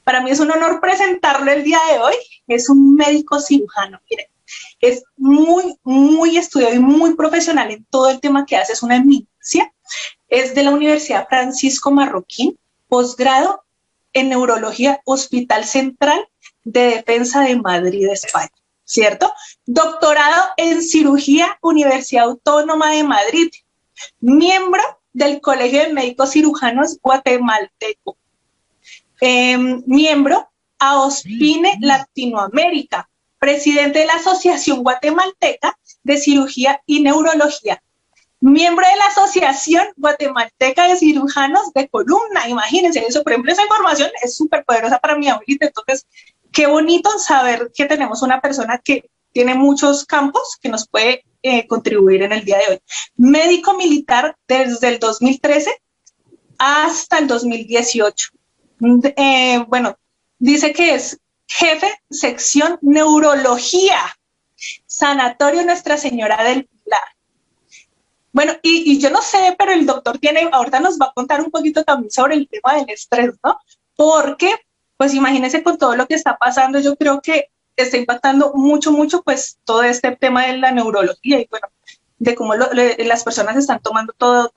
Para mí es un honor presentarlo el día de hoy. Es un médico cirujano, miren. Es muy estudiado y muy profesional en todo el tema que hace, es una eminencia. Es de la Universidad Francisco Marroquín, posgrado en Neurología, Hospital Central de Defensa de Madrid, España, ¿cierto? Doctorado en Cirugía, Universidad Autónoma de Madrid, miembro del Colegio de Médicos Cirujanos Guatemalteco, miembro a OSPINE Latinoamérica, presidente de la Asociación Guatemalteca de Cirugía y Neurología, miembro de la Asociación Guatemalteca de Cirujanos de Columna. Imagínense eso, por ejemplo, esa información es súper poderosa para mi abuelita. Entonces, qué bonito saber que tenemos una persona que tiene muchos campos que nos puede contribuir en el día de hoy. Médico militar desde el 2013 hasta el 2018. Bueno, dice que es jefe sección neurología, Sanatorio Nuestra Señora del Pilar. Bueno, y yo no sé, pero el doctor ahorita nos va a contar un poquito también sobre el tema del estrés, ¿no? Porque, pues imagínense con todo lo que está pasando, yo creo que está impactando mucho, pues todo este tema de la neurología y bueno, de cómo las personas están tomando todo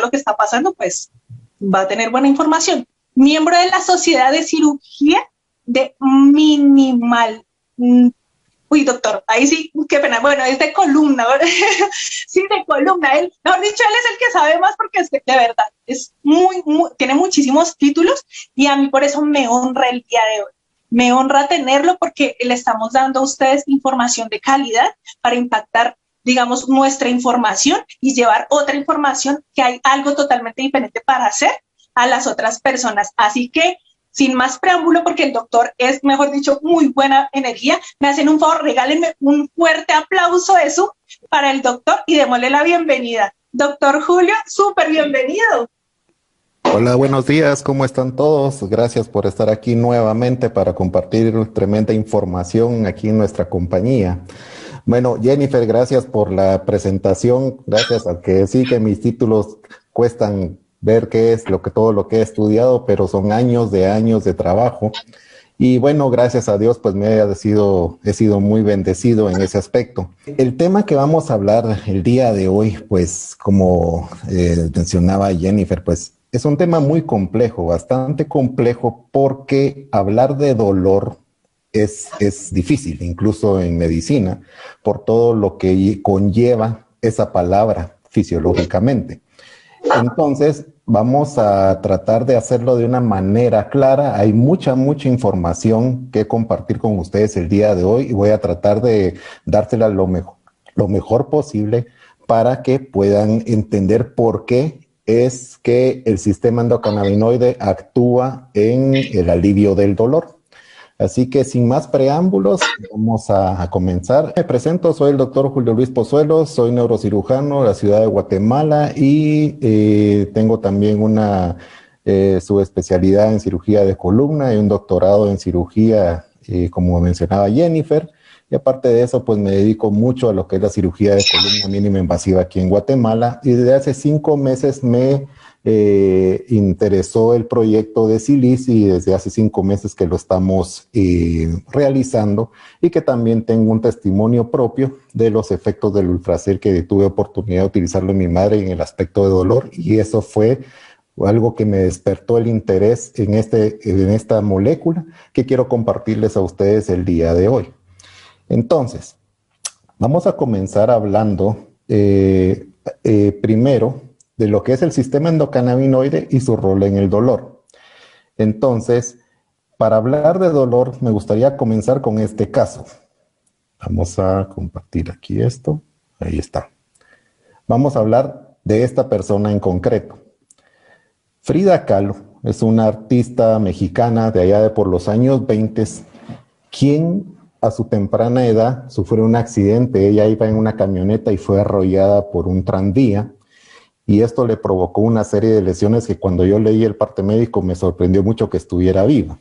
lo que está pasando, pues va a tener buena información. Miembro de la Sociedad de Cirugía de Minimal. Uy, doctor, ahí sí, qué pena. Bueno, es de columna, ¿verdad? Sí, de columna. Mejor dicho, él es el que sabe más porque es que, de verdad, es tiene muchísimos títulos y a mí por eso me honra el día de hoy. Me honra tenerlo porque le estamos dando a ustedes información de calidad para impactar, digamos, nuestra información y llevar otra información que hay algo totalmente diferente para hacer a las otras personas. Así que, sin más preámbulo, porque el doctor es, mejor dicho, muy buena energía, me hacen un favor, regálenme un fuerte aplauso eso para el doctor y démosle la bienvenida. Doctor Julio, súper bienvenido. Hola, buenos días, ¿cómo están todos? Gracias por estar aquí nuevamente para compartir tremenda información aquí en nuestra compañía. Bueno, Jennifer, gracias por la presentación, gracias a que sí que mis títulos cuestan ver qué es todo lo que he estudiado, pero son años de trabajo. Y bueno, gracias a Dios, pues he sido muy bendecido en ese aspecto. El tema que vamos a hablar el día de hoy, pues como mencionaba Jennifer, pues es un tema muy complejo, bastante complejo, porque hablar de dolor es difícil, incluso en medicina, por todo lo que conlleva esa palabra fisiológicamente. Entonces, vamos a tratar de hacerlo de una manera clara. Hay mucha información que compartir con ustedes el día de hoy y voy a tratar de dársela lo mejor posible para que puedan entender por qué es que el sistema endocannabinoide actúa en el alivio del dolor. Así que sin más preámbulos, vamos a comenzar. Me presento, soy el doctor Julio Luis Pozuelos, soy neurocirujano de la ciudad de Guatemala y tengo también una subespecialidad en cirugía de columna y un doctorado en cirugía, como mencionaba Jennifer. Y aparte de eso, pues me dedico mucho a lo que es la cirugía de columna mínima invasiva aquí en Guatemala. Y desde hace 5 meses me interesó el proyecto de CILIS y desde hace 5 meses que lo estamos realizando y que también tengo un testimonio propio de los efectos del Ultracel que tuve oportunidad de utilizarlo en mi madre en el aspecto de dolor y eso fue algo que me despertó el interés en esta molécula que quiero compartirles a ustedes el día de hoy. Entonces, vamos a comenzar hablando primero de lo que es el sistema endocannabinoide y su rol en el dolor. Entonces, para hablar de dolor, me gustaría comenzar con este caso. Vamos a compartir aquí esto. Ahí está. Vamos a hablar de esta persona en concreto. Frida Kahlo es una artista mexicana de allá de por los años 20, quien a su temprana edad sufrió un accidente. Ella iba en una camioneta y fue arrollada por un tranvía. Y esto le provocó una serie de lesiones que cuando yo leí el parte médico me sorprendió mucho que estuviera viva.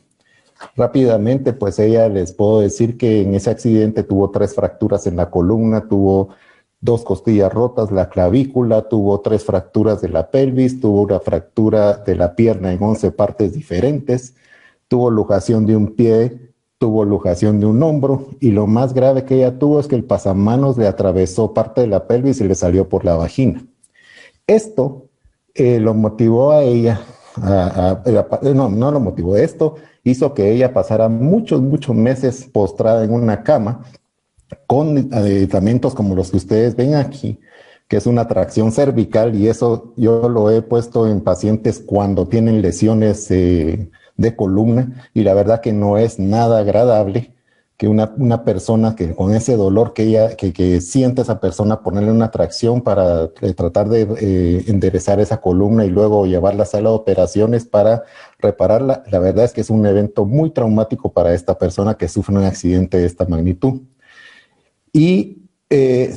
Rápidamente, pues ella les puedo decir que en ese accidente tuvo 3 fracturas en la columna, tuvo 2 costillas rotas, la clavícula, tuvo 3 fracturas de la pelvis, tuvo una fractura de la pierna en 11 partes diferentes, tuvo luxación de un pie, tuvo luxación de un hombro, y lo más grave que ella tuvo es que el pasamanos le atravesó parte de la pelvis y le salió por la vagina. Esto lo motivó a ella, no lo motivó, esto hizo que ella pasara muchos meses postrada en una cama con tratamientos como los que ustedes ven aquí, que es una tracción cervical, y eso yo lo he puesto en pacientes cuando tienen lesiones de columna, y la verdad que no es nada agradable que una persona que con ese dolor que siente esa persona, ponerle una tracción para tratar de enderezar esa columna y luego llevarla a la sala de operaciones para repararla. La verdad es que es un evento muy traumático para esta persona que sufre un accidente de esta magnitud. Y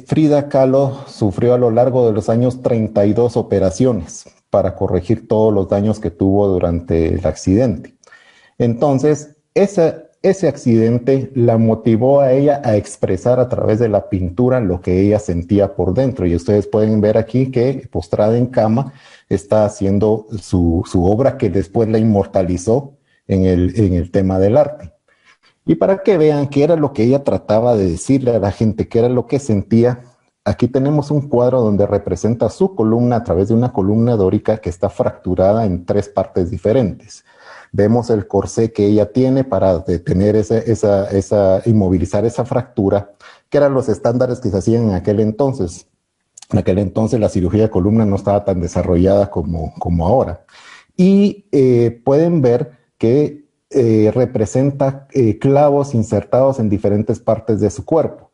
Frida Kahlo sufrió a lo largo de los años 32 operaciones para corregir todos los daños que tuvo durante el accidente. Entonces, ese accidente la motivó a ella a expresar a través de la pintura lo que ella sentía por dentro. Y ustedes pueden ver aquí que, postrada en cama, está haciendo su obra que después la inmortalizó en el tema del arte. Y para que vean qué era lo que ella trataba de decirle a la gente, qué era lo que sentía, aquí tenemos un cuadro donde representa su columna a través de una columna dórica que está fracturada en 3 partes diferentes. Vemos el corsé que ella tiene para detener inmovilizar esa fractura, que eran los estándares que se hacían en aquel entonces. En aquel entonces la cirugía de columna no estaba tan desarrollada como ahora. Y pueden ver que representa clavos insertados en diferentes partes de su cuerpo.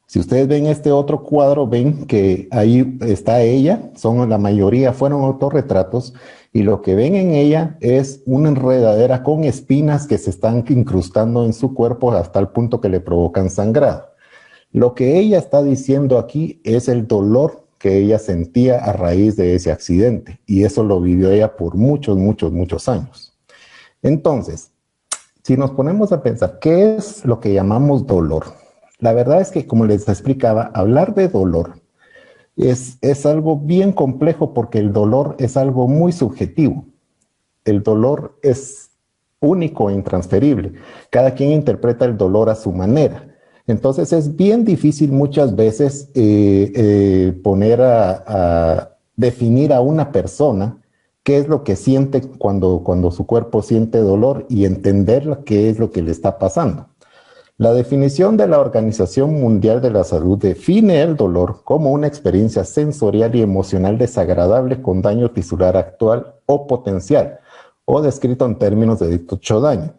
Si ustedes ven este otro cuadro, ven que ahí está ella, la mayoría fueron autorretratos, y lo que ven en ella es una enredadera con espinas que se están incrustando en su cuerpo hasta el punto que le provocan sangrado. Lo que ella está diciendo aquí es el dolor que ella sentía a raíz de ese accidente, y eso lo vivió ella por muchos años. Entonces, si nos ponemos a pensar, ¿qué es lo que llamamos dolor? La verdad es que, como les explicaba, hablar de dolor es algo bien complejo porque el dolor es algo muy subjetivo. El dolor es único e intransferible. Cada quien interpreta el dolor a su manera. Entonces es bien difícil muchas veces poner a definir a una persona qué es lo que siente cuando su cuerpo siente dolor y entender qué es lo que le está pasando. La definición de la Organización Mundial de la Salud define el dolor como una experiencia sensorial y emocional desagradable con daño tisular actual o potencial, o descrito en términos de dicho daño.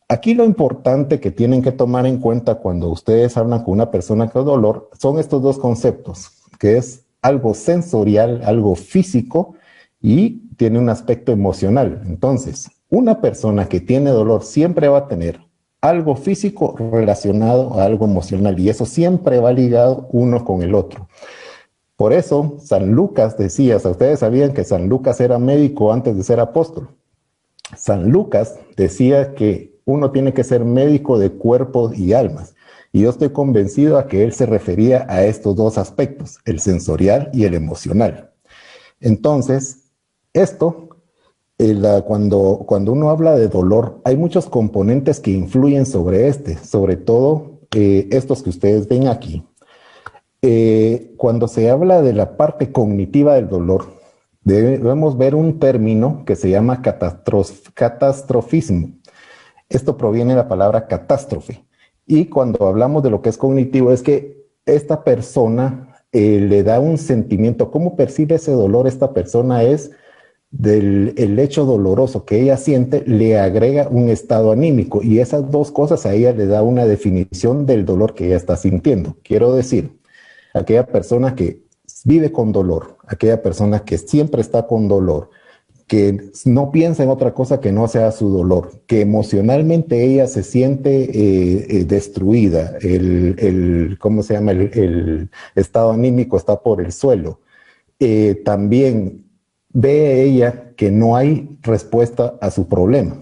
Aquí lo importante que tienen que tomar en cuenta cuando ustedes hablan con una persona con dolor son estos 2 conceptos, que es algo sensorial, algo físico, y tiene un aspecto emocional. Entonces, una persona que tiene dolor siempre va a tener algo físico relacionado a algo emocional, y eso siempre va ligado uno con el otro. Por eso, San Lucas decía, ustedes sabían que San Lucas era médico antes de ser apóstol. San Lucas decía que uno tiene que ser médico de cuerpos y almas, y yo estoy convencido a que él se refería a estos 2 aspectos, el sensorial y el emocional. Entonces, cuando uno habla de dolor, hay muchos componentes que influyen sobre todo estos que ustedes ven aquí. Cuando se habla de la parte cognitiva del dolor, debemos ver un término que se llama catastrofismo. Esto proviene de la palabra catástrofe. Y cuando hablamos de lo que es cognitivo, es que esta persona le da un sentimiento. ¿Cómo percibe ese dolor esta persona? Es el hecho doloroso que ella siente, le agrega un estado anímico, y esas 2 cosas a ella le da una definición del dolor que ella está sintiendo. Quiero decir, aquella persona que vive con dolor, aquella persona que siempre está con dolor, que no piensa en otra cosa que no sea su dolor, que emocionalmente ella se siente destruida, ¿cómo se llama? El estado anímico está por el suelo. También ve ella que no hay respuesta a su problema.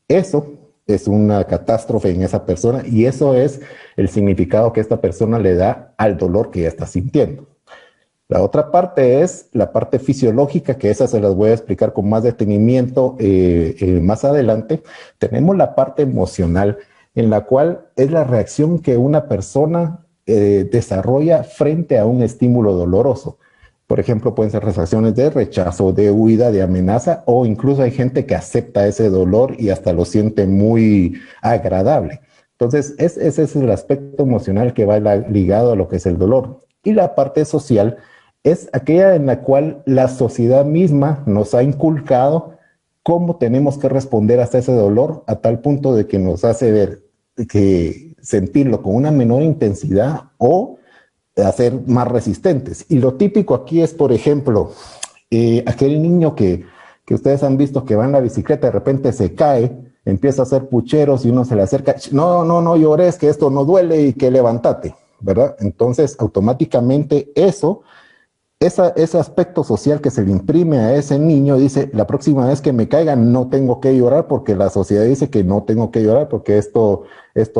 Eso es una catástrofe en esa persona, y eso es el significado que esta persona le da al dolor que ella está sintiendo. La otra parte es la parte fisiológica, que esa se las voy a explicar con más detenimiento más adelante. Tenemos la parte emocional, en la cual es la reacción que una persona desarrolla frente a un estímulo doloroso. Por ejemplo, pueden ser reacciones de rechazo, de huida, de amenaza, o incluso hay gente que acepta ese dolor y hasta lo siente muy agradable. Entonces, ese es el aspecto emocional que va ligado a lo que es el dolor. Y la parte social es aquella en la cual la sociedad misma nos ha inculcado cómo tenemos que responder hasta ese dolor, a tal punto de que nos hace ver que sentirlo con una menor intensidad o hacer más resistentes. Y lo típico aquí es, por ejemplo, aquel niño que ustedes han visto que va en la bicicleta, de repente se cae, empieza a hacer pucheros y uno se le acerca, no llores, que esto no duele y que levántate, ¿verdad? Entonces, automáticamente ese aspecto social que se le imprime a ese niño dice, la próxima vez que me caiga no tengo que llorar, porque la sociedad dice que no tengo que llorar porque esto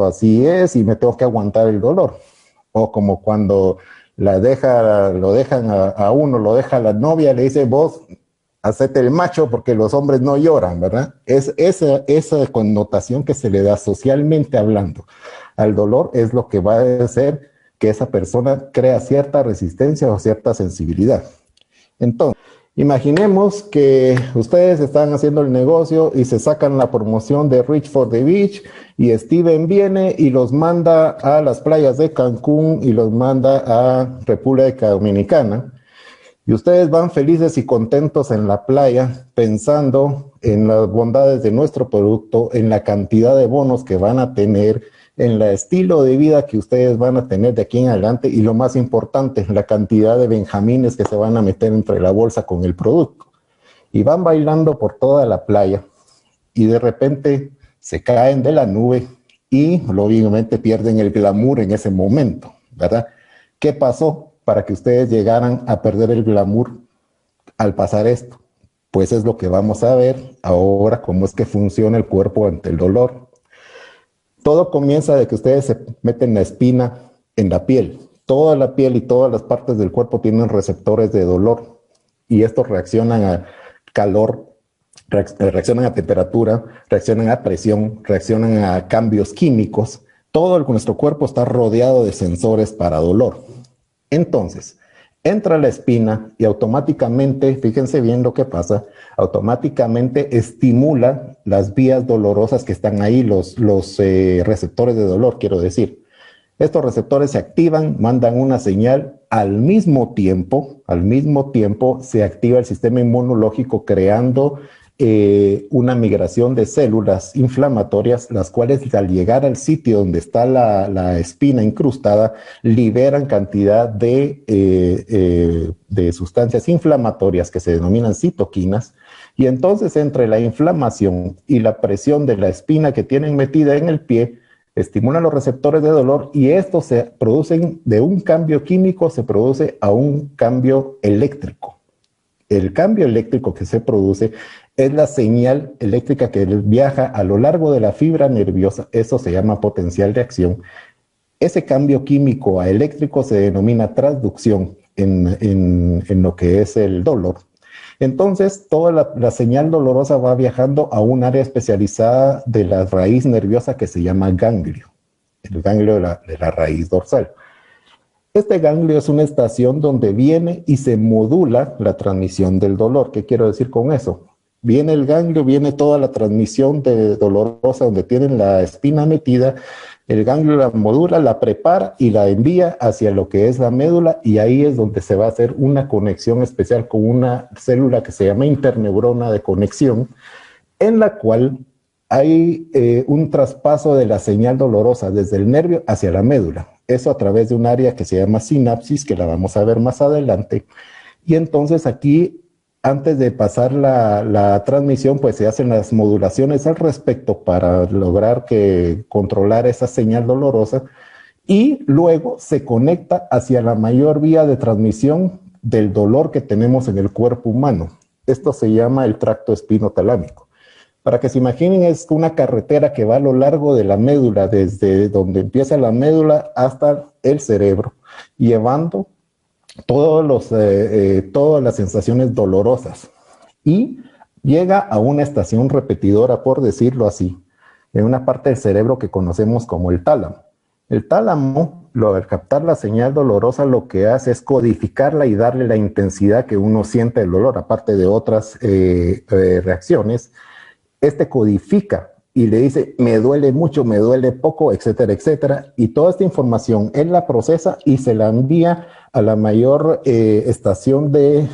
así es y me tengo que aguantar el dolor. O como cuando lo dejan a uno, lo deja la novia, le dice, vos hacete el macho porque los hombres no lloran, ¿verdad? Es esa connotación que se le da socialmente hablando al dolor es lo que va a hacer que esa persona crea cierta resistencia o cierta sensibilidad. Entonces, imaginemos que ustedes están haciendo el negocio y se sacan la promoción de Reach for the Beach y Steven viene y los manda a las playas de Cancún y los manda a República Dominicana. Y ustedes van felices y contentos en la playa pensando en las bondades de nuestro producto, en la cantidad de bonos que van a tener, en el estilo de vida que ustedes van a tener de aquí en adelante y lo más importante, la cantidad de benjamines que se van a meter entre la bolsa con el producto. Y van bailando por toda la playa y de repente se caen de la nube y obviamente pierden el glamour en ese momento, ¿verdad? ¿Qué pasó para que ustedes llegaran a perder el glamour al pasar esto? Pues es lo que vamos a ver ahora, cómo es que funciona el cuerpo ante el dolor. Todo comienza de que ustedes se meten la espina en la piel. Toda la piel y todas las partes del cuerpo tienen receptores de dolor y estos reaccionan a calor, reaccionan a temperatura, reaccionan a presión, reaccionan a cambios químicos. Todo nuestro cuerpo está rodeado de sensores para dolor. Entonces, entra la espina y automáticamente, fíjense bien lo que pasa, automáticamente estimula las vías dolorosas que están ahí, los receptores de dolor, quiero decir. Estos receptores se activan, mandan una señal, al mismo tiempo se activa el sistema inmunológico creando una migración de células inflamatorias, las cuales al llegar al sitio donde está la espina incrustada, liberan cantidad de sustancias inflamatorias que se denominan citoquinas, y entonces entre la inflamación y la presión de la espina que tienen metida en el pie, estimulan los receptores de dolor y estos se producen de un cambio químico, se produce a un cambio eléctrico. El cambio eléctrico que se produce es la señal eléctrica que viaja a lo largo de la fibra nerviosa, eso se llama potencial de acción. Ese cambio químico a eléctrico se denomina transducción en lo que es el dolor. Entonces, toda la señal dolorosa va viajando a un área especializada de la raíz nerviosa que se llama ganglio, el ganglio de la raíz dorsal. Este ganglio es una estación donde viene y se modula la transmisión del dolor. ¿Qué quiero decir con eso? Viene el ganglio, viene toda la transmisión dolorosa donde tienen la espina metida, el ganglio la modula, la prepara y la envía hacia lo que es la médula y ahí es donde se va a hacer una conexión especial con una célula que se llama interneurona de conexión, en la cual hay un traspaso de la señal dolorosa desde el nervio hacia la médula. Eso a través de un área que se llama sinapsis, que la vamos a ver más adelante. Y entonces aquí, antes de pasar la transmisión, pues se hacen las modulaciones al respecto para lograr controlar esa señal dolorosa. Y luego se conecta hacia la mayor vía de transmisión del dolor que tenemos en el cuerpo humano. Esto se llama el tracto espinotalámico. Para que se imaginen, es una carretera que va a lo largo de la médula, desde donde empieza la médula hasta el cerebro, llevando todas las sensaciones dolorosas y llega a una estación repetidora, por decirlo así, en una parte del cerebro que conocemos como el tálamo. El tálamo, al captar la señal dolorosa, lo que hace es codificarla y darle la intensidad que uno siente del dolor, aparte de otras reacciones. Este codifica y le dice, me duele mucho, me duele poco, etcétera, etcétera. Y toda esta información él la procesa y se la envía a la mayor estación de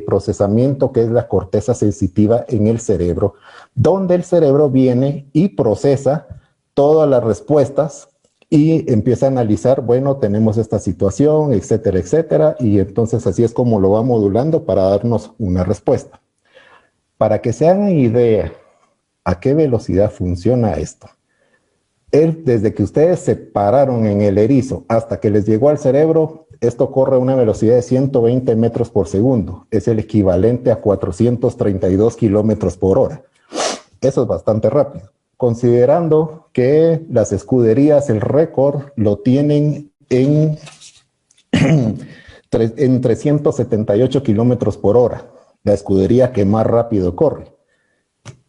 procesamiento, que es la corteza sensitiva en el cerebro, donde el cerebro viene y procesa todas las respuestas y empieza a analizar, bueno, tenemos esta situación, etcétera, etcétera, y entonces así es como lo va modulando para darnos una respuesta. Para que se hagan idea a qué velocidad funciona esto, desde que ustedes se pararon en el erizo hasta que les llegó al cerebro, esto corre a una velocidad de 120 metros por segundo. Es el equivalente a 432 kilómetros por hora. Eso es bastante rápido. Considerando que las escuderías, el récord, lo tienen en 378 kilómetros por hora. La escudería que más rápido corre.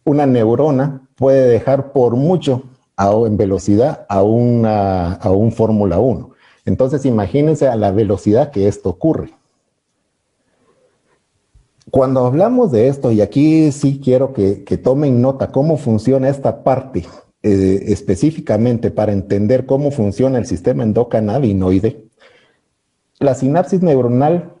Una neurona puede dejar por mucho en velocidad a un Fórmula 1. Entonces, imagínense a la velocidad que esto ocurre. Cuando hablamos de esto, y aquí sí quiero que tomen nota cómo funciona esta parte, específicamente para entender cómo funciona el sistema endocannabinoide, la sinapsis neuronal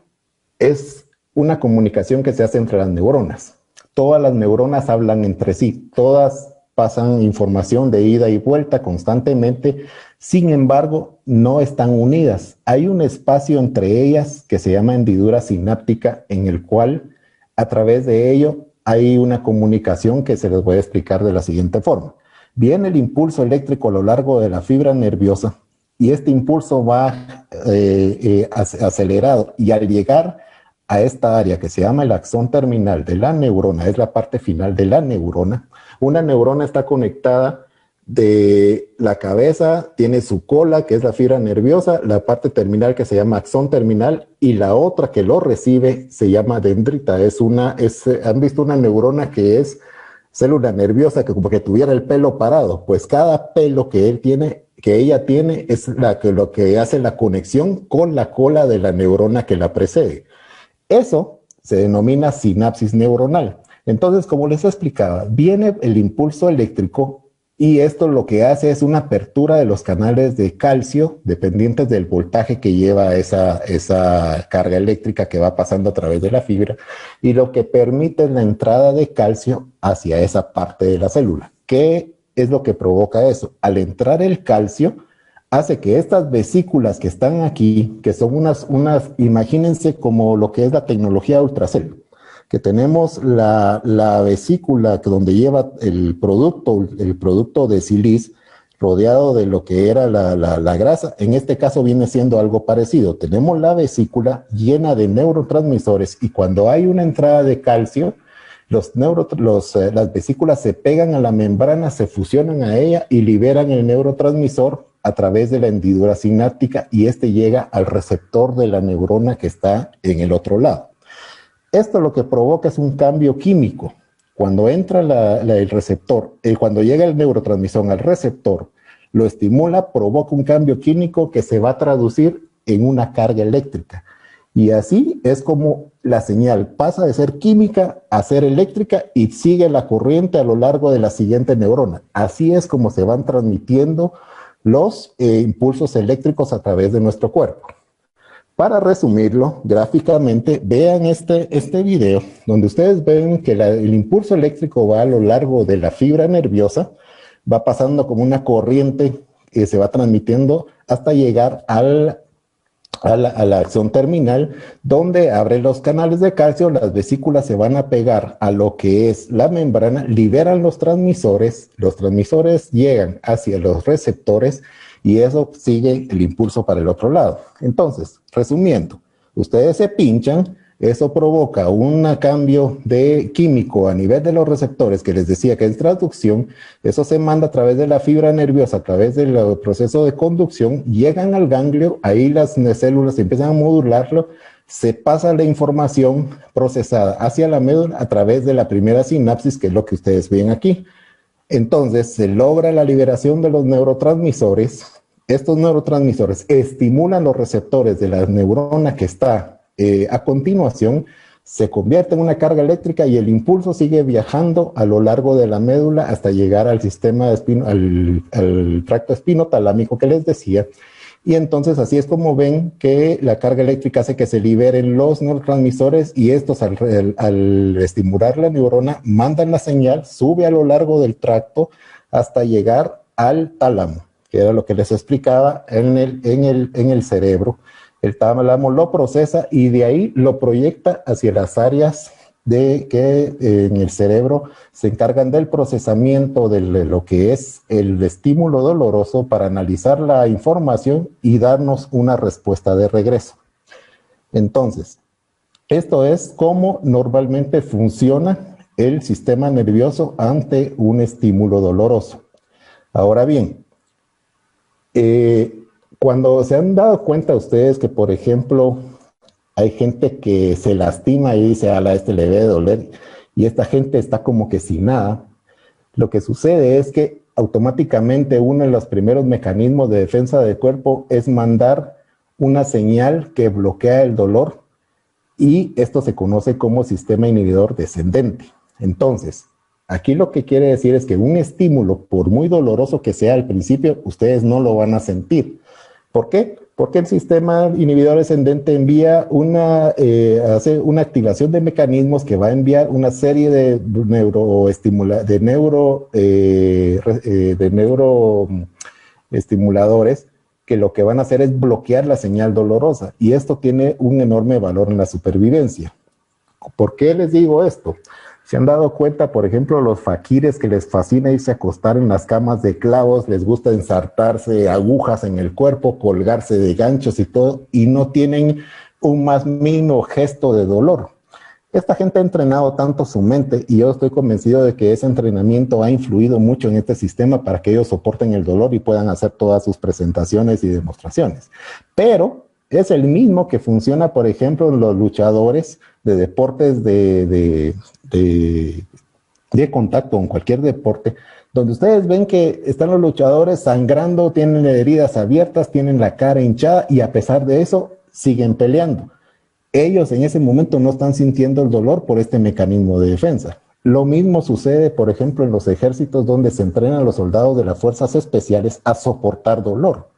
es una comunicación que se hace entre las neuronas. Todas las neuronas hablan entre sí, todas pasan información de ida y vuelta constantemente, sin embargo, no están unidas. Hay un espacio entre ellas que se llama hendidura sináptica, en el cual, a través de ello, hay una comunicación que se les voy a explicar de la siguiente forma. Viene el impulso eléctrico a lo largo de la fibra nerviosa y este impulso va acelerado, y al llegar a esta área que se llama el axón terminal de la neurona, es la parte final de la neurona. Una neurona está conectada de la cabeza, tiene su cola, que es la fibra nerviosa, la parte terminal que se llama axón terminal, y la otra que lo recibe se llama dendrita. ¿Han visto una neurona que es célula nerviosa, que como que tuviera el pelo parado? Pues cada pelo que ella tiene es lo que hace la conexión con la cola de la neurona que la precede. Eso se denomina sinapsis neuronal. Entonces, como les explicaba, viene el impulso eléctrico y esto lo que hace es una apertura de los canales de calcio dependientes del voltaje que lleva esa carga eléctrica que va pasando a través de la fibra, y lo que permite la entrada de calcio hacia esa parte de la célula. ¿Qué es lo que provoca eso? Al entrar el calcio, hace que estas vesículas que están aquí, que son imagínense como lo que es la tecnología Ultracell, que tenemos la vesícula donde lleva el producto de siliz rodeado de lo que era la grasa. En este caso viene siendo algo parecido. Tenemos la vesícula llena de neurotransmisores, y cuando hay una entrada de calcio, las vesículas se pegan a la membrana, se fusionan a ella y liberan el neurotransmisor a través de la hendidura sináptica, y este llega al receptor de la neurona que está en el otro lado. Esto lo que provoca es un cambio químico. Cuando entra el receptor, cuando llega el neurotransmisor al receptor, lo estimula, provoca un cambio químico que se va a traducir en una carga eléctrica. Y así es como la señal pasa de ser química a ser eléctrica y sigue la corriente a lo largo de la siguiente neurona. Así es como se van transmitiendo los impulsos eléctricos a través de nuestro cuerpo. Para resumirlo gráficamente, vean este video donde ustedes ven que el impulso eléctrico va a lo largo de la fibra nerviosa, va pasando como una corriente que se va transmitiendo hasta llegar a la axón terminal, donde abre los canales de calcio, las vesículas se van a pegar a lo que es la membrana, liberan los transmisores llegan hacia los receptores, y eso sigue el impulso para el otro lado. Entonces, resumiendo, ustedes se pinchan, eso provoca un cambio de químico a nivel de los receptores, que les decía que es transducción, eso se manda a través de la fibra nerviosa, a través del proceso de conducción, llegan al ganglio, ahí las células empiezan a modularlo, se pasa la información procesada hacia la médula a través de la primera sinapsis, que es lo que ustedes ven aquí. Entonces, se logra la liberación de los neurotransmisores. Estos neurotransmisores estimulan los receptores de la neurona que está a continuación, se convierte en una carga eléctrica y el impulso sigue viajando a lo largo de la médula hasta llegar al sistema al tracto espinotalámico que les decía. Y entonces así es como ven que la carga eléctrica hace que se liberen los neurotransmisores y estos al estimular la neurona mandan la señal, sube a lo largo del tracto hasta llegar al tálamo, que era lo que les explicaba en el cerebro. El tálamo lo procesa y de ahí lo proyecta hacia las áreas que en el cerebro se encargan del procesamiento de lo que es el estímulo doloroso para analizar la información y darnos una respuesta de regreso. Entonces, esto es cómo normalmente funciona el sistema nervioso ante un estímulo doloroso. Ahora bien, cuando se han dado cuenta ustedes que, por ejemplo, hay gente que se lastima y dice, a este le debe doler, y esta gente está como que sin nada, lo que sucede es que automáticamente uno de los primeros mecanismos de defensa del cuerpo es mandar una señal que bloquea el dolor, y esto se conoce como sistema inhibidor descendente. Entonces, aquí lo que quiere decir es que un estímulo, por muy doloroso que sea al principio, ustedes no lo van a sentir. ¿Por qué? Porque el sistema inhibidor descendente envía hace una activación de mecanismos que va a enviar una serie de neuroestimuladores que lo que van a hacer es bloquear la señal dolorosa, y esto tiene un enorme valor en la supervivencia. ¿Por qué les digo esto? ¿Se han dado cuenta, por ejemplo, los faquires que les fascina irse a acostar en las camas de clavos, les gusta ensartarse agujas en el cuerpo, colgarse de ganchos y todo, y no tienen un más mínimo gesto de dolor? Esta gente ha entrenado tanto su mente, y yo estoy convencido de que ese entrenamiento ha influido mucho en este sistema para que ellos soporten el dolor y puedan hacer todas sus presentaciones y demostraciones. Pero es el mismo que funciona, por ejemplo, en los luchadores de deportes de contacto, en cualquier deporte, donde ustedes ven que están los luchadores sangrando, tienen heridas abiertas, tienen la cara hinchada, y a pesar de eso siguen peleando. Ellos en ese momento no están sintiendo el dolor por este mecanismo de defensa. Lo mismo sucede, por ejemplo, en los ejércitos, donde se entrenan a los soldados de las fuerzas especiales a soportar dolor.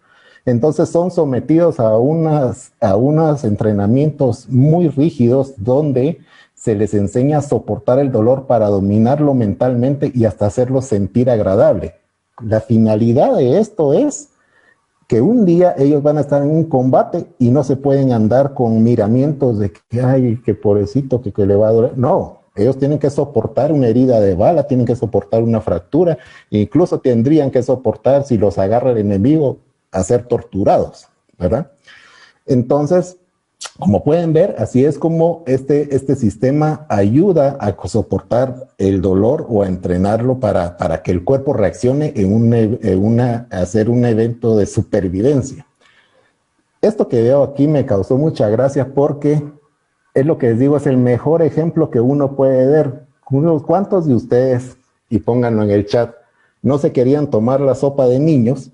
Entonces son sometidos a unos entrenamientos muy rígidos donde se les enseña a soportar el dolor para dominarlo mentalmente y hasta hacerlo sentir agradable. La finalidad de esto es que un día ellos van a estar en un combate y no se pueden andar con miramientos de que, ay, que pobrecito, que le va a doler. No, ellos tienen que soportar una herida de bala, tienen que soportar una fractura, incluso tendrían que soportar, si los agarra el enemigo, a ser torturados, ¿verdad? Entonces, como pueden ver, así es como este sistema ayuda a soportar el dolor o a entrenarlo para que el cuerpo reaccione hacer un evento de supervivencia. Esto que veo aquí me causó mucha gracia porque es lo que les digo, es el mejor ejemplo que uno puede ver. ¿Cuántos de ustedes, y pónganlo en el chat, no se querían tomar la sopa de niños?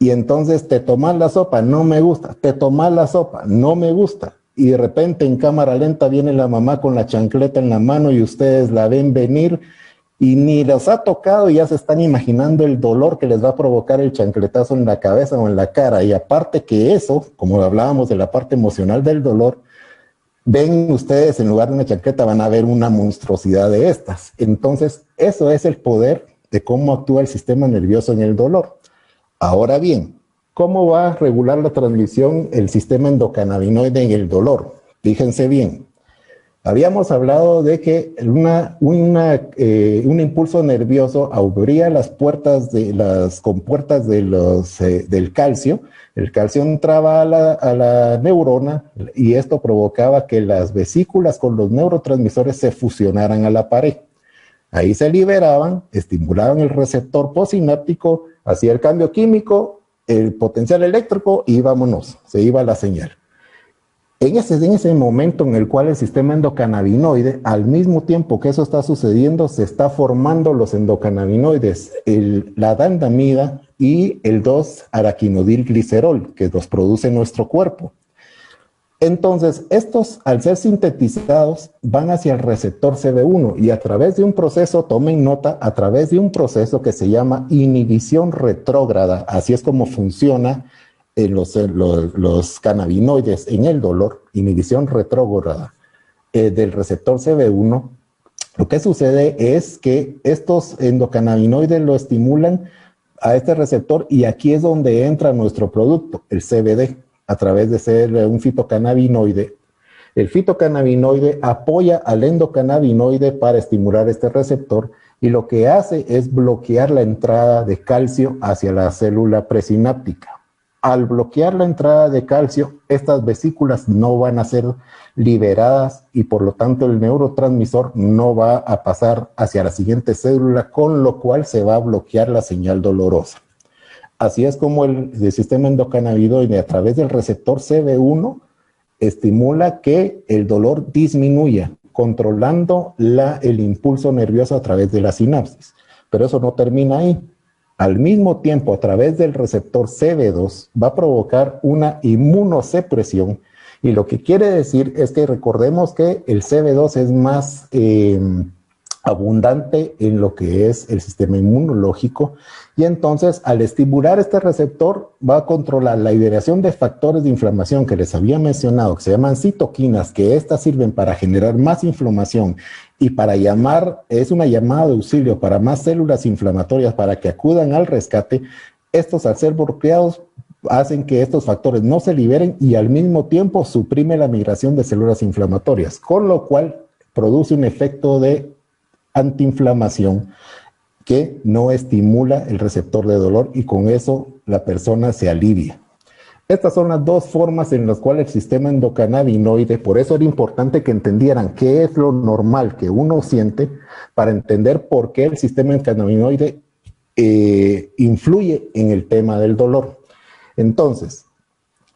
Y entonces te tomas la sopa, no me gusta, te tomas la sopa, no me gusta. Y de repente en cámara lenta viene la mamá con la chancleta en la mano y ustedes la ven venir y ni los ha tocado y ya se están imaginando el dolor que les va a provocar el chancletazo en la cabeza o en la cara. Y aparte que eso, como hablábamos de la parte emocional del dolor, ven ustedes en lugar de una chancleta van a ver una monstruosidad de estas. Entonces eso es el poder de cómo actúa el sistema nervioso en el dolor. Ahora bien, ¿cómo va a regular la transmisión el sistema endocannabinoide en el dolor? Fíjense bien, habíamos hablado de que un impulso nervioso abría las compuertas del calcio. El calcio entraba a la neurona y esto provocaba que las vesículas con los neurotransmisores se fusionaran a la pared. Ahí se liberaban, estimulaban el receptor postsináptico, hacía el cambio químico, el potencial eléctrico y vámonos, se iba la señal. En ese momento en el cual el sistema endocannabinoide, al mismo tiempo que eso está sucediendo, se está formando los endocannabinoides, la dandamida y el 2-araquinodilglicerol, que los produce nuestro cuerpo. Entonces, estos, al ser sintetizados, van hacia el receptor CB1 y a través de un proceso, tomen nota, a través de un proceso que se llama inhibición retrógrada, así es como funciona los cannabinoides en el dolor, inhibición retrógrada del receptor CB1, lo que sucede es que estos endocannabinoides lo estimulan a este receptor y aquí es donde entra nuestro producto, el CBD, a través de ser un fitocannabinoide. El fitocannabinoide apoya al endocannabinoide para estimular este receptor y lo que hace es bloquear la entrada de calcio hacia la célula presináptica. Al bloquear la entrada de calcio, estas vesículas no van a ser liberadas y por lo tanto el neurotransmisor no va a pasar hacia la siguiente célula, con lo cual se va a bloquear la señal dolorosa. Así es como el sistema endocannabinoide a través del receptor CB1 estimula que el dolor disminuya, controlando el impulso nervioso a través de la sinapsis. Pero eso no termina ahí. Al mismo tiempo, a través del receptor CB2, va a provocar una inmunosupresión. Y lo que quiere decir es que recordemos que el CB2 es más abundante en lo que es el sistema inmunológico. Y entonces, al estimular este receptor, va a controlar la liberación de factores de inflamación que les había mencionado, que se llaman citoquinas, que estas sirven para generar más inflamación y para es una llamada de auxilio para más células inflamatorias para que acudan al rescate. Estos, al ser bloqueados, hacen que estos factores no se liberen y al mismo tiempo suprime la migración de células inflamatorias, con lo cual produce un efecto de antiinflamación que no estimula el receptor de dolor y con eso la persona se alivia. Estas son las dos formas en las cuales el sistema endocannabinoide, por eso era importante que entendieran qué es lo normal que uno siente para entender por qué el sistema endocannabinoide influye en el tema del dolor. Entonces,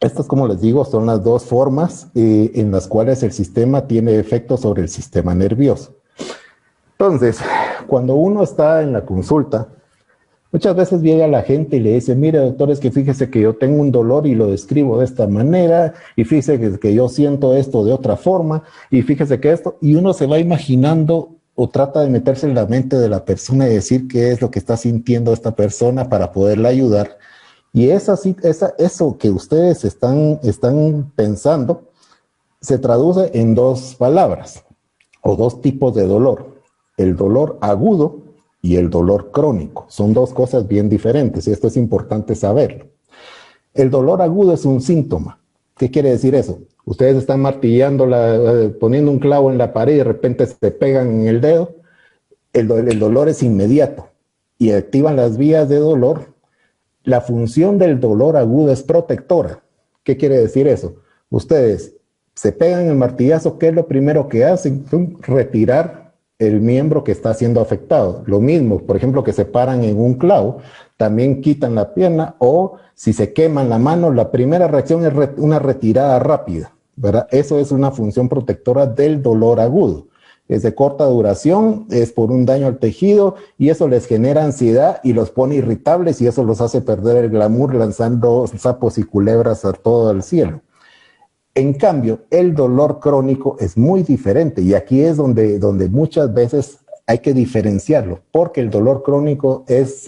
estas, como les digo, son las dos formas en las cuales el sistema tiene efectos sobre el sistema nervioso. Entonces, cuando uno está en la consulta, muchas veces llega la gente y le dice, mire doctor, es que fíjese que yo tengo un dolor y lo describo de esta manera, y fíjese que yo siento esto de otra forma, y fíjese que esto, y uno se va imaginando o trata de meterse en la mente de la persona y decir qué es lo que está sintiendo esta persona para poderla ayudar. Y eso que ustedes están pensando se traduce en dos palabras o dos tipos de dolor. El dolor agudo y el dolor crónico. Son dos cosas bien diferentes y esto es importante saberlo. El dolor agudo es un síntoma. ¿Qué quiere decir eso? Ustedes están martillando, poniendo un clavo en la pared y de repente se pegan en el dedo. El dolor es inmediato y activan las vías de dolor. La función del dolor agudo es protectora. ¿Qué quiere decir eso? Ustedes se pegan el martillazo, ¿qué es lo primero que hacen? Retirar el miembro que está siendo afectado. Lo mismo, por ejemplo, que se paran en un clavo, también quitan la pierna, o si se queman la mano, la primera reacción es una retirada rápida, ¿verdad? Eso es una función protectora del dolor agudo. Es de corta duración, es por un daño al tejido y eso les genera ansiedad y los pone irritables y eso los hace perder el glamour lanzando sapos y culebras a todo el cielo. En cambio, el dolor crónico es muy diferente y aquí es donde muchas veces hay que diferenciarlo, porque el dolor crónico es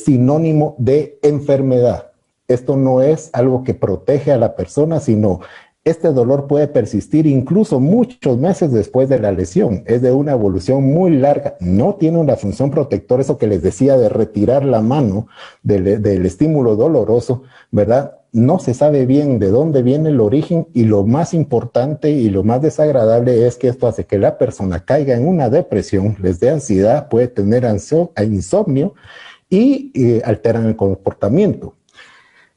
sinónimo de enfermedad. Esto no es algo que protege a la persona, sino este dolor puede persistir incluso muchos meses después de la lesión. Es de una evolución muy larga. No tiene una función protectora, eso que les decía de retirar la mano del estímulo doloroso, ¿verdad? No se sabe bien de dónde viene el origen y lo más importante y lo más desagradable es que esto hace que la persona caiga en una depresión, les dé ansiedad, puede tener insomnio y alteran el comportamiento.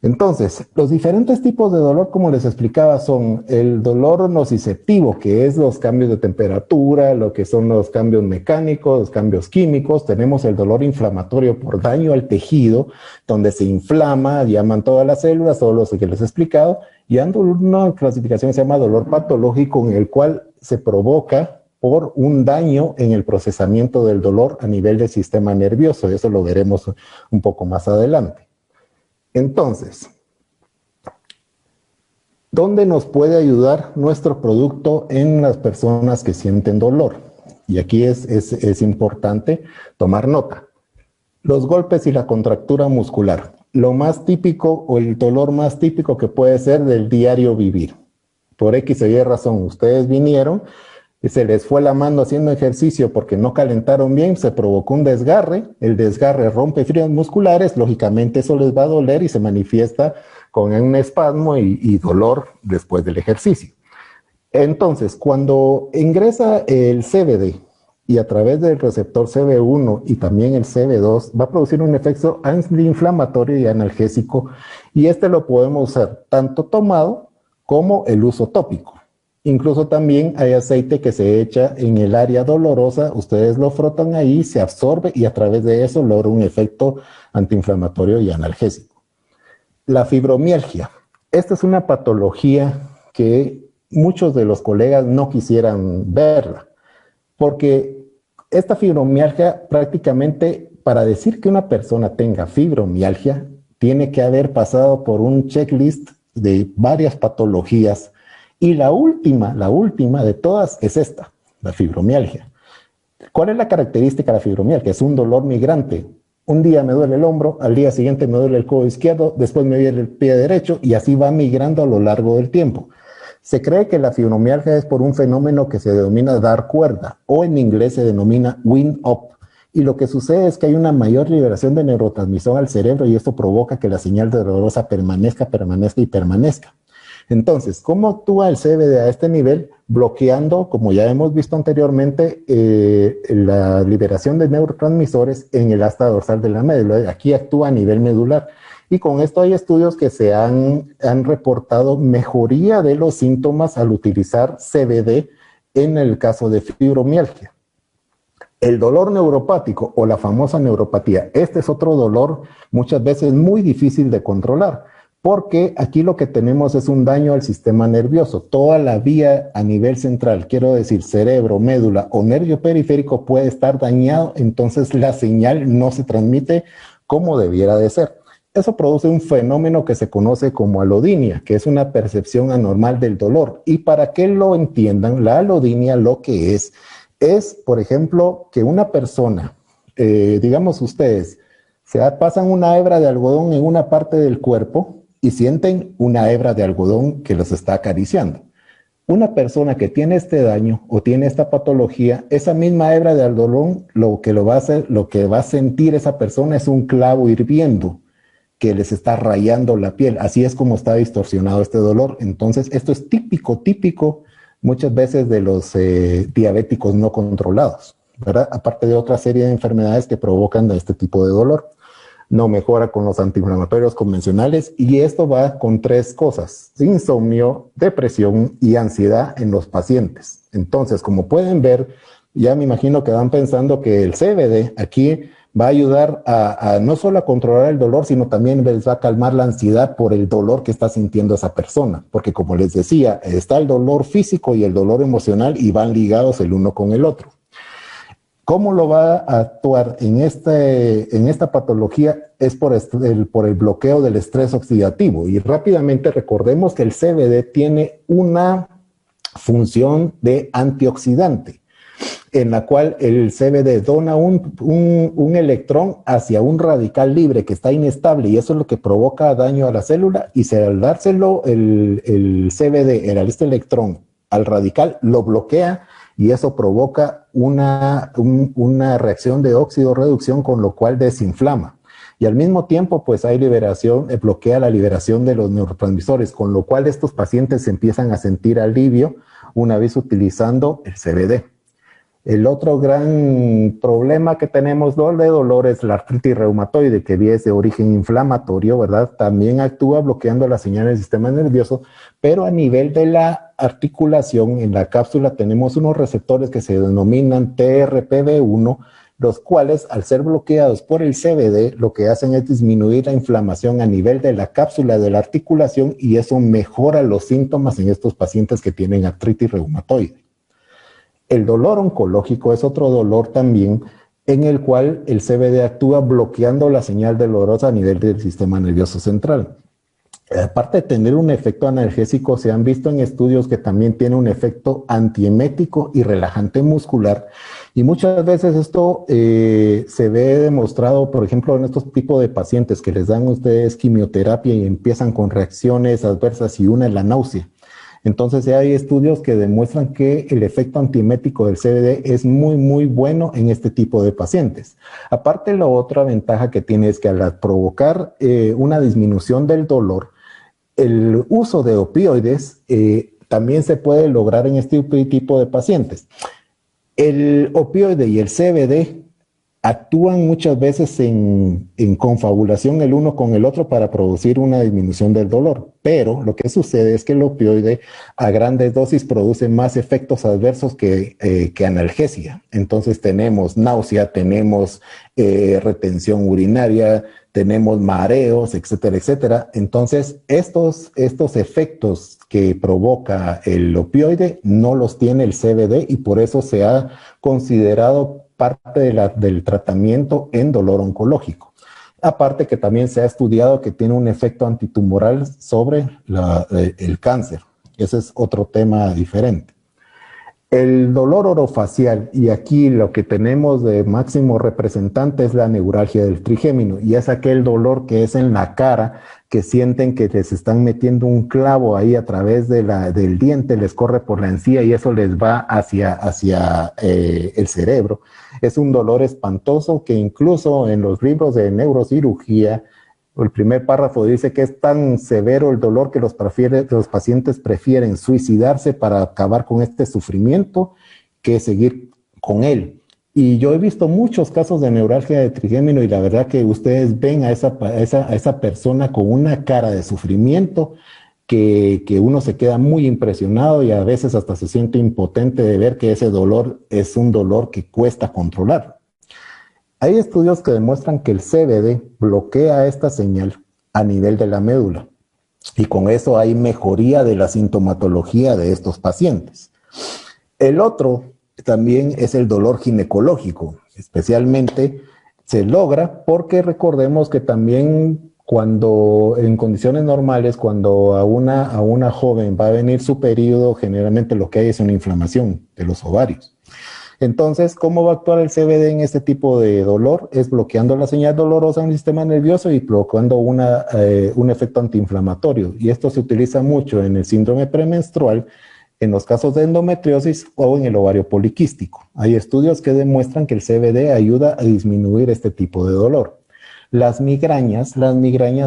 Entonces, los diferentes tipos de dolor, como les explicaba, son el dolor nociceptivo, que es los cambios de temperatura, lo que son los cambios mecánicos, los cambios químicos. Tenemos el dolor inflamatorio por daño al tejido, donde se inflama, llaman todas las células, todo lo que les he explicado, y ando una clasificación que se llama dolor patológico, en el cual se provoca por un daño en el procesamiento del dolor a nivel del sistema nervioso. Eso lo veremos un poco más adelante. Entonces, ¿dónde nos puede ayudar nuestro producto en las personas que sienten dolor? Y aquí es importante tomar nota. Los golpes y la contractura muscular. Lo más típico o el dolor más típico que puede ser del diario vivir. Por X o Y razón, ustedes vinieron y se les fue la mano haciendo ejercicio porque no calentaron bien, se provocó un desgarre, el desgarre rompe fibras musculares, lógicamente eso les va a doler y se manifiesta con un espasmo y dolor después del ejercicio. Entonces, cuando ingresa el CBD y a través del receptor CB1 y también el CB2 va a producir un efecto antiinflamatorio y analgésico, y este lo podemos usar tanto tomado como el uso tópico. Incluso también hay aceite que se echa en el área dolorosa, ustedes lo frotan ahí, se absorbe y a través de eso logra un efecto antiinflamatorio y analgésico. La fibromialgia. Esta es una patología que muchos de los colegas no quisieran verla, porque esta fibromialgia prácticamente, para decir que una persona tenga fibromialgia, tiene que haber pasado por un checklist de varias patologías. Y la última de todas es esta, la fibromialgia. ¿Cuál es la característica de la fibromialgia? Es un dolor migrante. Un día me duele el hombro, al día siguiente me duele el codo izquierdo, después me duele el pie derecho y así va migrando a lo largo del tiempo. Se cree que la fibromialgia es por un fenómeno que se denomina dar cuerda o en inglés se denomina wind up. Y lo que sucede es que hay una mayor liberación de neurotransmisión al cerebro y esto provoca que la señal dolorosa permanezca. Entonces, ¿cómo actúa el CBD a este nivel? Bloqueando, como ya hemos visto anteriormente, la liberación de neurotransmisores en el asta dorsal de la médula. Aquí actúa a nivel medular. Y con esto hay estudios que se han reportado mejoría de los síntomas al utilizar CBD en el caso de fibromialgia. El dolor neuropático o la famosa neuropatía. Este es otro dolor muchas veces muy difícil de controlar, porque aquí lo que tenemos es un daño al sistema nervioso. Toda la vía a nivel central, quiero decir cerebro, médula o nervio periférico puede estar dañado, entonces la señal no se transmite como debiera de ser. Eso produce un fenómeno que se conoce como alodinia, que es una percepción anormal del dolor. Y para que lo entiendan, la alodinia lo que es, por ejemplo, que una persona, digamos ustedes, pasan una hebra de algodón en una parte del cuerpo y sienten una hebra de algodón que los está acariciando. Una persona que tiene este daño o tiene esta patología, esa misma hebra de algodón, lo que va a sentir esa persona es un clavo hirviendo que les está rayando la piel. Así es como está distorsionado este dolor. Entonces, esto es típico muchas veces de los diabéticos no controlados, ¿verdad? Aparte de otra serie de enfermedades que provocan este tipo de dolor. No mejora con los antiinflamatorios convencionales y esto va con tres cosas: insomnio, depresión y ansiedad en los pacientes. Entonces, como pueden ver, ya me imagino que van pensando que el CBD aquí va a ayudar a no solo a controlar el dolor, sino también les va a calmar la ansiedad por el dolor que está sintiendo esa persona. Porque como les decía, está el dolor físico y el dolor emocional y van ligados el uno con el otro. ¿Cómo lo va a actuar en esta patología? Es por el bloqueo del estrés oxidativo. Y rápidamente recordemos que el CBD tiene una función de antioxidante, en la cual el CBD dona un electrón hacia un radical libre que está inestable y eso es lo que provoca daño a la célula, y al dárselo el CBD, este electrón al radical, lo bloquea y eso provoca una reacción de óxido-reducción, con lo cual desinflama. Y al mismo tiempo, pues hay bloquea la liberación de los neurotransmisores, con lo cual estos pacientes empiezan a sentir alivio una vez utilizando el CBD. El otro gran problema que tenemos de dolor es la artritis reumatoide, que es de origen inflamatorio, ¿verdad? También actúa bloqueando las señales del sistema nervioso, pero a nivel de la articulación, en la cápsula tenemos unos receptores que se denominan TRPV1, los cuales, al ser bloqueados por el CBD, lo que hacen es disminuir la inflamación a nivel de la cápsula de la articulación y eso mejora los síntomas en estos pacientes que tienen artritis reumatoide. El dolor oncológico es otro dolor también en el cual el CBD actúa bloqueando la señal dolorosa a nivel del sistema nervioso central. Aparte de tener un efecto analgésico, se han visto en estudios que también tiene un efecto antiemético y relajante muscular. Y muchas veces esto se ve demostrado, por ejemplo, en estos tipos de pacientes que les dan ustedes quimioterapia y empiezan con reacciones adversas y una es la náusea. Entonces hay estudios que demuestran que el efecto antiemético del CBD es muy, muy bueno en este tipo de pacientes. Aparte, la otra ventaja que tiene es que al provocar una disminución del dolor, el uso de opioides también se puede lograr en este tipo de pacientes. El opioide y el CBD actúan muchas veces en confabulación el uno con el otro para producir una disminución del dolor, pero lo que sucede es que el opioide a grandes dosis produce más efectos adversos que analgesia. Entonces tenemos náusea, tenemos retención urinaria, tenemos mareos, etcétera, etcétera. Entonces estos efectos que provoca el opioide no los tiene el CBD y por eso se ha considerado parte del tratamiento en dolor oncológico. Aparte que también se ha estudiado que tiene un efecto antitumoral sobre el cáncer. Ese es otro tema diferente. El dolor orofacial, y aquí lo que tenemos de máximo representante es la neuralgia del trigémino, y es aquel dolor que es en la cara, que sienten que les están metiendo un clavo ahí a través del diente, les corre por la encía y eso les va hacia el cerebro. Es un dolor espantoso que incluso en los libros de neurocirugía, el primer párrafo dice que es tan severo el dolor que los pacientes prefieren suicidarse para acabar con este sufrimiento que seguir con él. Y yo he visto muchos casos de neuralgia de trigémino y la verdad que ustedes ven a esa persona con una cara de sufrimiento que uno se queda muy impresionado y a veces hasta se siente impotente de ver que ese dolor es un dolor que cuesta controlar. Hay estudios que demuestran que el CBD bloquea esta señal a nivel de la médula y con eso hay mejoría de la sintomatología de estos pacientes. El otro también es el dolor ginecológico, especialmente se logra porque recordemos que también cuando en condiciones normales, cuando a una joven va a venir su periodo, generalmente lo que hay es una inflamación de los ovarios. Entonces, ¿cómo va a actuar el CBD en este tipo de dolor? Es bloqueando la señal dolorosa en el sistema nervioso y provocando un efecto antiinflamatorio. Y esto se utiliza mucho en el síndrome premenstrual, en los casos de endometriosis o en el ovario poliquístico. Hay estudios que demuestran que el CBD ayuda a disminuir este tipo de dolor. Las migrañas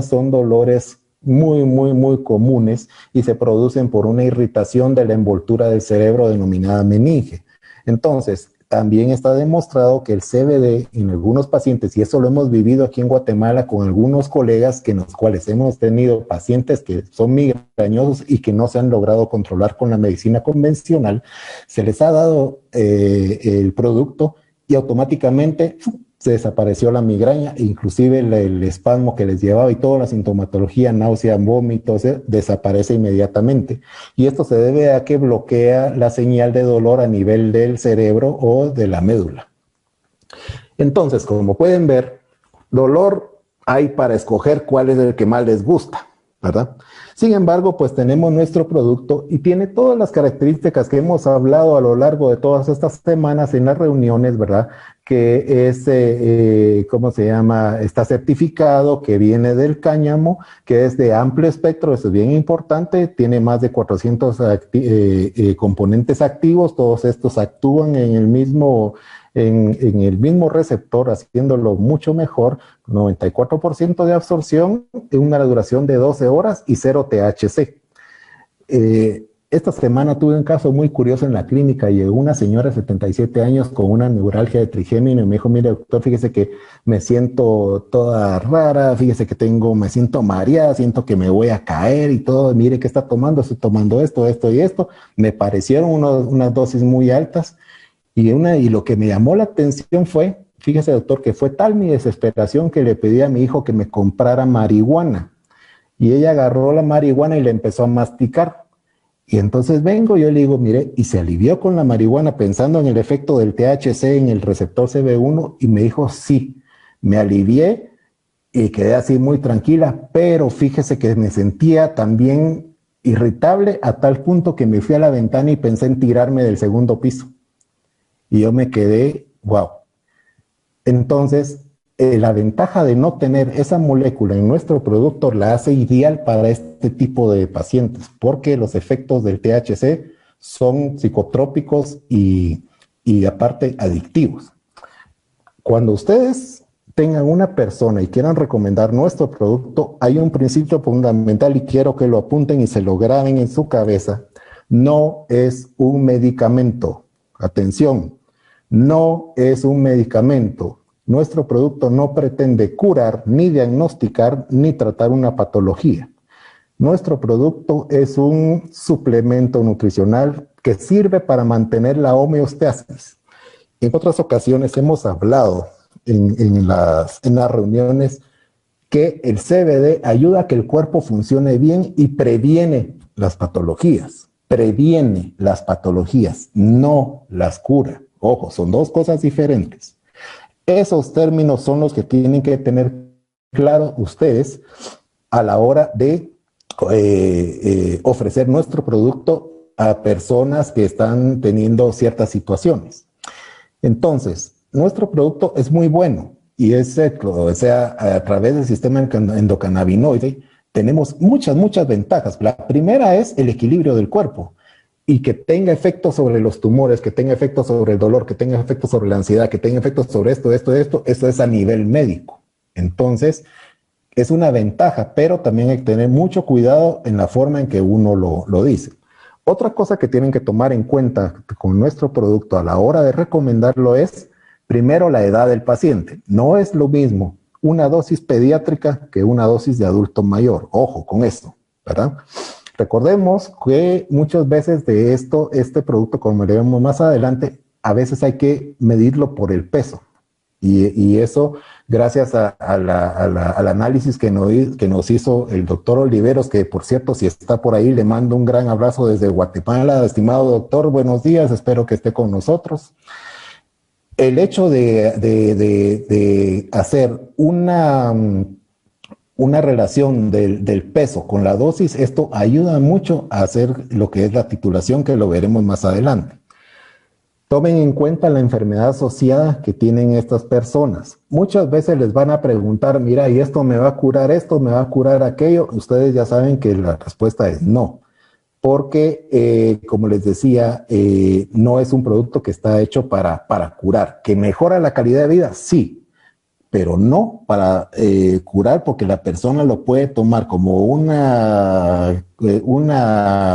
son dolores muy, muy, muy comunes y se producen por una irritación de la envoltura del cerebro denominada meninge. Entonces, también está demostrado que el CBD en algunos pacientes, y eso lo hemos vivido aquí en Guatemala con algunos colegas con los cuales hemos tenido pacientes que son migrañosos y que no se han logrado controlar con la medicina convencional, se les ha dado el producto y automáticamente se desapareció la migraña, inclusive el espasmo que les llevaba y toda la sintomatología, náusea, vómitos, desaparece inmediatamente. Y esto se debe a que bloquea la señal de dolor a nivel del cerebro o de la médula. Entonces, como pueden ver, dolor hay para escoger cuál es el que más les gusta, ¿verdad? Sin embargo, pues tenemos nuestro producto y tiene todas las características que hemos hablado a lo largo de todas estas semanas en las reuniones, ¿verdad? Que es, ¿cómo se llama? Está certificado, que viene del cáñamo, que es de amplio espectro, eso es bien importante, tiene más de 400 componentes activos, todos estos actúan en el mismo receptor, haciéndolo mucho mejor, 94% de absorción en una duración de 12 horas y 0 THC. esta semana tuve un caso muy curioso en la clínica. Llegó una señora de 77 años con una neuralgia de trigémino y me dijo, mire doctor, fíjese que me siento toda rara, fíjese que me siento mareada, siento que me voy a caer y todo, mire qué está tomando, estoy tomando esto, esto y esto. Me parecieron unas dosis muy altas y lo que me llamó la atención fue, fíjese doctor, que fue tal mi desesperación que le pedí a mi hijo que me comprara marihuana. Y ella agarró la marihuana y la empezó a masticar. Y entonces vengo, yo le digo, mire, y se alivió con la marihuana pensando en el efecto del THC en el receptor CB1 y me dijo, sí, me alivié y quedé así muy tranquila, pero fíjese que me sentía también irritable a tal punto que me fui a la ventana y pensé en tirarme del segundo piso. Y yo me quedé, wow. Entonces, la ventaja de no tener esa molécula en nuestro producto la hace ideal para este tipo de pacientes, porque los efectos del THC son psicotrópicos y aparte adictivos. Cuando ustedes tengan una persona y quieran recomendar nuestro producto, hay un principio fundamental y quiero que lo apunten y se lo graben en su cabeza. No es un medicamento. Atención, no es un medicamento. Nuestro producto no pretende curar, ni diagnosticar, ni tratar una patología. Nuestro producto es un suplemento nutricional que sirve para mantener la homeostasis. En otras ocasiones hemos hablado en las reuniones que el CBD ayuda a que el cuerpo funcione bien y previene las patologías. Previene las patologías, no las cura. Ojo, son dos cosas diferentes. Esos términos son los que tienen que tener claro ustedes a la hora de ofrecer nuestro producto a personas que están teniendo ciertas situaciones. Entonces, nuestro producto es muy bueno y o sea, a través del sistema endocannabinoide tenemos muchas ventajas. La primera es el equilibrio del cuerpo. Y que tenga efectos sobre los tumores, que tenga efectos sobre el dolor, que tenga efectos sobre la ansiedad, que tenga efectos sobre esto es a nivel médico. Entonces, es una ventaja, pero también hay que tener mucho cuidado en la forma en que uno lo dice. Otra cosa que tienen que tomar en cuenta con nuestro producto a la hora de recomendarlo es, primero, la edad del paciente. No es lo mismo una dosis pediátrica que una dosis de adulto mayor. Ojo con esto, ¿verdad? Recordemos que muchas veces de este producto, como le vemos más adelante, a veces hay que medirlo por el peso. Y eso, gracias al análisis que nos hizo el doctor Oliveros, que por cierto, si está por ahí, le mando un gran abrazo desde Guatemala. Estimado doctor, buenos días, espero que esté con nosotros. El hecho de hacer una relación del peso con la dosis, esto ayuda mucho a hacer lo que es la titulación, que lo veremos más adelante. Tomen en cuenta la enfermedad asociada que tienen estas personas. Muchas veces les van a preguntar, mira, ¿y esto me va a curar esto, me va a curar aquello? Ustedes ya saben que la respuesta es no, porque, como les decía, no es un producto que está hecho para curar. ¿Que mejora la calidad de vida? Sí, pero no para curar, porque la persona lo puede tomar como una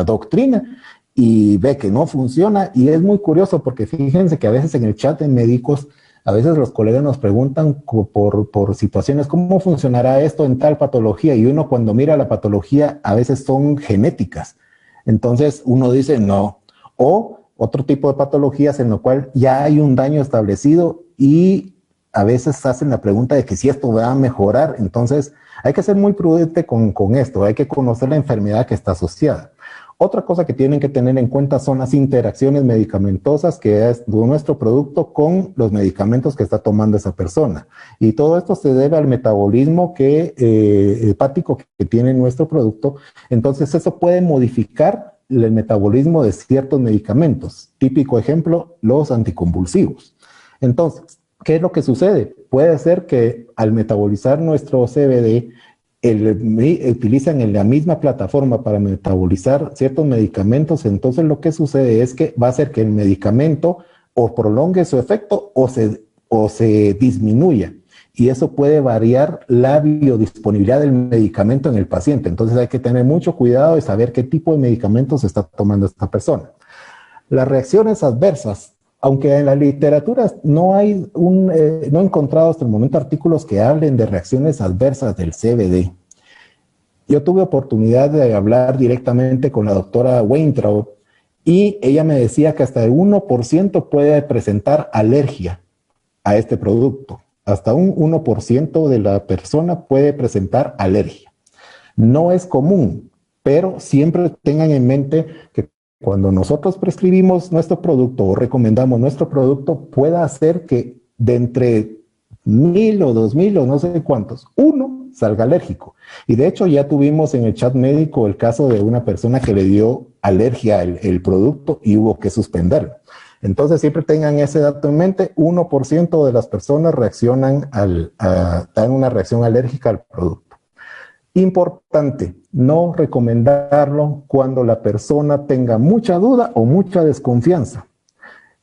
doctrina y ve que no funciona. Y es muy curioso porque fíjense que a veces en el chat de médicos, a veces los colegas nos preguntan por situaciones, ¿cómo funcionará esto en tal patología? Y uno cuando mira la patología, a veces son genéticas. Entonces uno dice no. O otro tipo de patologías en lo cual ya hay un daño establecido y a veces hacen la pregunta de que si esto va a mejorar. Entonces hay que ser muy prudente con esto, hay que conocer la enfermedad que está asociada. Otra cosa que tienen que tener en cuenta son las interacciones medicamentosas que es nuestro producto con los medicamentos que está tomando esa persona. Y todo esto se debe al metabolismo hepático que tiene nuestro producto. Entonces eso puede modificar el metabolismo de ciertos medicamentos. Típico ejemplo, los anticonvulsivos. Entonces, ¿qué es lo que sucede? Puede ser que al metabolizar nuestro CBD, utilizan la misma plataforma para metabolizar ciertos medicamentos, entonces lo que sucede es que va a hacer que el medicamento o prolongue su efecto o se disminuya. y eso puede variar la biodisponibilidad del medicamento en el paciente. Entonces hay que tener mucho cuidado de saber qué tipo de medicamentos está tomando esta persona. Las reacciones adversas, aunque en la literatura no he encontrado hasta el momento artículos que hablen de reacciones adversas del CBD. Yo tuve oportunidad de hablar directamente con la doctora Weintraub y ella me decía que hasta el 1% puede presentar alergia a este producto. Hasta un 1% de la persona puede presentar alergia. No es común, pero siempre tengan en mente que cuando nosotros prescribimos nuestro producto o recomendamos nuestro producto, pueda hacer que de entre 1000 o 2000 o no sé cuántos, uno salga alérgico. Y de hecho ya tuvimos en el chat médico el caso de una persona que le dio alergia al producto y hubo que suspenderlo. Entonces siempre tengan ese dato en mente, 1% de las personas reaccionan dan una reacción alérgica al producto. Importante, no recomendarlo cuando la persona tenga mucha duda o mucha desconfianza.